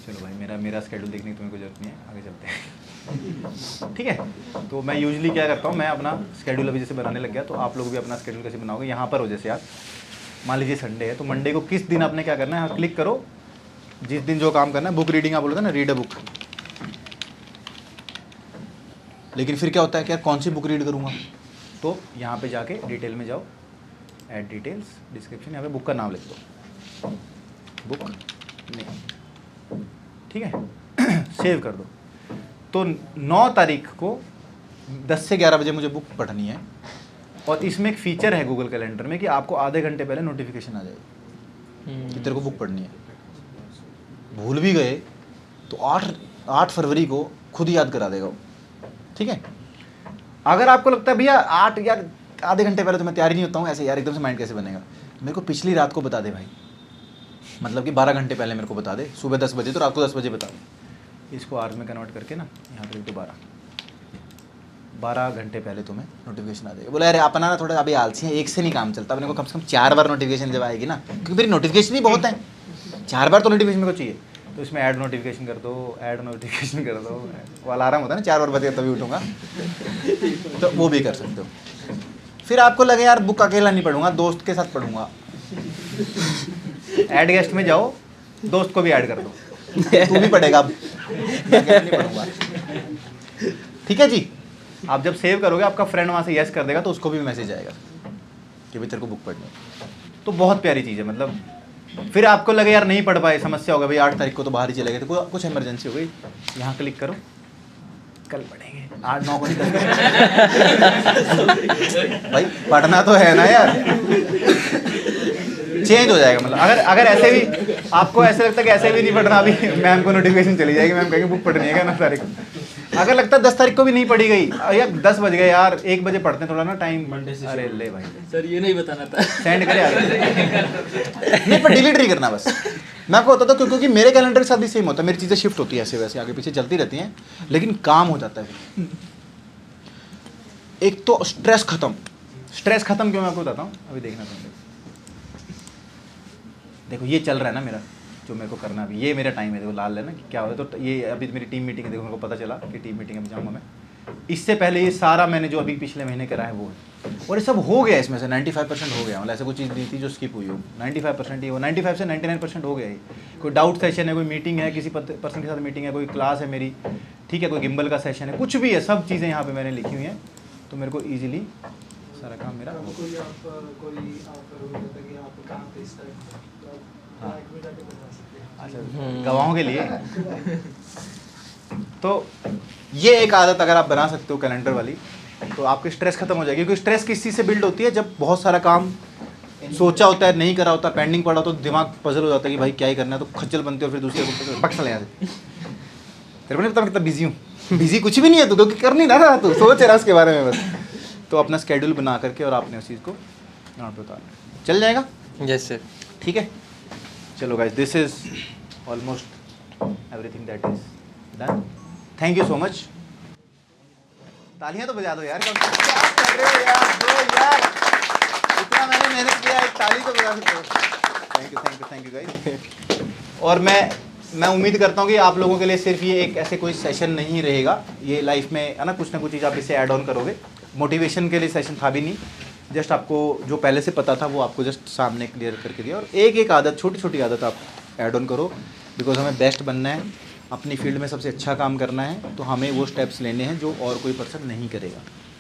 चलो भाई मेरा स्केड्यूल देखने की तुम्हें कोई जरूरत नहीं है, आगे चलते हैं। ठीक है, तो मैं यूजली क्या करता हूँ, मैं अपना स्केड्यूल अभी जैसे बनाने लग गया, तो आप लोग भी अपना स्केड्यूल कैसे बनाओगे। यहाँ पर हो जैसे आप मान लीजिए संडे है, तो मंडे को किस दिन आपने क्या करना है, क्लिक करो जिस दिन जो काम करना है। बुक रीडिंग आप बोलते हैं ना, रीड अ बुक, लेकिन फिर क्या होता है कि यार कौन सी बुक रीड करूँगा, तो यहाँ पे जाके डिटेल में जाओ, ऐड डिटेल्स, डिस्क्रिप्शन, यहाँ पे बुक का नाम लिख दो, बुक नहीं, ठीक है, सेव कर दो। तो 9 तारीख को 10 से 11 बजे मुझे बुक पढ़नी है, और इसमें एक फीचर है गूगल कैलेंडर में कि आपको आधे घंटे पहले नोटिफिकेशन आ जाएगी कि तेरे को बुक पढ़नी है। भूल भी गए तो 8 फरवरी को खुद याद करा देगा वो, ठीक है। अगर आपको लगता है भैया 8 यार आधे घंटे पहले तो मैं तैयार ही नहीं होता हूँ, ऐसे यार एकदम से माइंड कैसे बनेगा, मेरे को पिछली रात को बता दे भाई, मतलब कि 12 घंटे पहले मेरे को बता दे, सुबह 10 बजे तो रात को 10 बजे बता दे। इसको आवर्स में कन्वर्ट करके ना यहाँ पर तो 12 घंटे पहले तुम्हें नोटिफिकेशन आ जाएगा। बोला अरे अपना ना थोड़ा अभी आलसी है, एक से नहीं काम चलता, अपने को कम से कम 4 बार नोटिफिकेशन जब आएगी ना, क्योंकि मेरी नोटिफिकेशन ही बहुत है, 4 बार तो नोटिफिकेशन मेरे को चाहिए। तो इसमें ऐड नोटिफिकेशन कर दो, ऐड नोटिफिकेशन कर दो, वो अलार्म होता है ना 4 बार बजे तभी उठूँगा, तो वो भी कर सकते हो। फिर आपको लगे यार बुक अकेला नहीं पढ़ूंगा, दोस्त के साथ पढ़ूंगा, ऐड गेस्ट में जाओ, दोस्त को भी ऐड कर दो, तू भी पढ़ेगा अब, मैं अकेला नहीं पढ़ूंगा। ठीक है जी। आप जब सेव करोगे आपका फ्रेंड वहाँ से यस कर देगा तो उसको भी मैसेज आएगा कि भाई तेरे को बुक पढ़नी है। तो बहुत प्यारी चीज़ है, मतलब फिर आपको लगे यार नहीं पढ़ पाए, समस्या हो गई भाई 8 तारीख को तो बाहर ही चले गए, तो कुछ इमरजेंसी हो गई, यहाँ क्लिक करो, कल पढ़ेंगे, 8-9 को नहीं 10 भाई पढ़ना तो है ना यार, चेंज हो जाएगा। मतलब अगर ऐसे भी आपको ऐसे लगता है कि ऐसे भी नहीं पढ़ना, अभी मैम को नोटिफिकेशन चली जाएगी, मैम कहेंगे बुक पढ़नी है 9 तारीख को। अगर लगता है 10 तारीख को भी नहीं पढ़ी गई, यार 10 बज गए यार, 1 बजे पढ़ते हैं थोड़ा ना टाइम, अरे ले भाई सर ये नहीं बताना था, सेंड करे यार नहीं, पर डिलीट नहीं करना बस। मैं आपको बताता हूँ क्योंकि मेरे कैलेंडर के साथ भी सेम होता है, मेरी चीज़ें शिफ्ट होती है ऐसे वैसे आगे पीछे चलती रहती हैं, लेकिन काम हो जाता है। एक तो स्ट्रेस खत्म क्यों, मैं आपको बताता हूँ, अभी देखना चाहूँगा। देखो ये चल रहा है ना मेरा, जो मेरे को करना अभी, ये मेरा टाइम है, देखो लाल है ना कि क्या हो, तो ये अभी मेरी टीम मीटिंग है, देखो मेरे को पता चला कि टीम मीटिंग में जाऊँगा मैं। इससे पहले ये सारा मैंने जो अभी पिछले महीने करा है वो है, और ये सब हो गया, इसमें से 95% हो गया, मतलब ऐसा कोई चीज़ नहीं थी जो स्किप हुई हो, 95% ही हो, 95 से 99% हो गया ही। कोई डाउट सेशन है, कोई मीटिंग है, किसी पर्सन के साथ मीटिंग है, कोई क्लास है मेरी, ठीक है, कोई गिम्बल का सेशन है, कुछ भी है, सब चीज़ें यहाँ पर मैंने लिखी हुई हैं, तो मेरे को ईजिली सारा काम मेरा हो कोई ऑफर हो जाता है कि आप कहाँ पे इस टाइम हाँ। में जाके बता सकते हैं। अच्छा गवाहों के लिए। तो ये एक आदत अगर आप बना सकते हो कैलेंडर वाली, तो आपकी स्ट्रेस खत्म हो जाएगी, क्योंकि स्ट्रेस किस चीज़ से बिल्ड होती है, जब बहुत सारा काम सोचा होता है, नहीं करा होता, पेंडिंग पड़ा तो दिमाग पजल हो जाता है कि भाई क्या ही करना है, तो खज्जल बनती है और फिर दूसरे को पक चले जाते। तेरे को नहीं पता मैं कितना बिजी हूँ, बिजी कुछ भी नहीं है तू, क्योंकि कर नहीं रहा तू, सोच रहा उसके बारे में बस। तो अपना स्केड्यूल बना करके और आपने उस चीज़ को यहाँ पे उतारना, चल जाएगा। Yes sir. ठीक है, चलो guys, this is almost everything that is done. Thank you so much. तालियां तो बजा दो यार, क्या कर रहे हो यार, दो यार, इतना मैंने मेहनत किया, एक ताली तो बजा सकते हो। Thank you guys. और मैं उम्मीद करता हूँ कि आप लोगों के लिए सिर्फ ये एक ऐसे कोई सेशन नहीं रहेगा, ये लाइफ में है ना, कुछ ना कुछ चीज़ आप इससे ऐड ऑन करोगे। मोटिवेशन के लिए सेशन था भी नहीं, जस्ट आपको जो पहले से पता था वो आपको जस्ट सामने क्लियर करके दिया, और एक आदत, छोटी छोटी आदत आप ऐड ऑन करो, बिकॉज हमें बेस्ट बनना है, अपनी फील्ड में सबसे अच्छा काम करना है, तो हमें वो स्टेप्स लेने हैं जो और कोई पर्सन नहीं करेगा।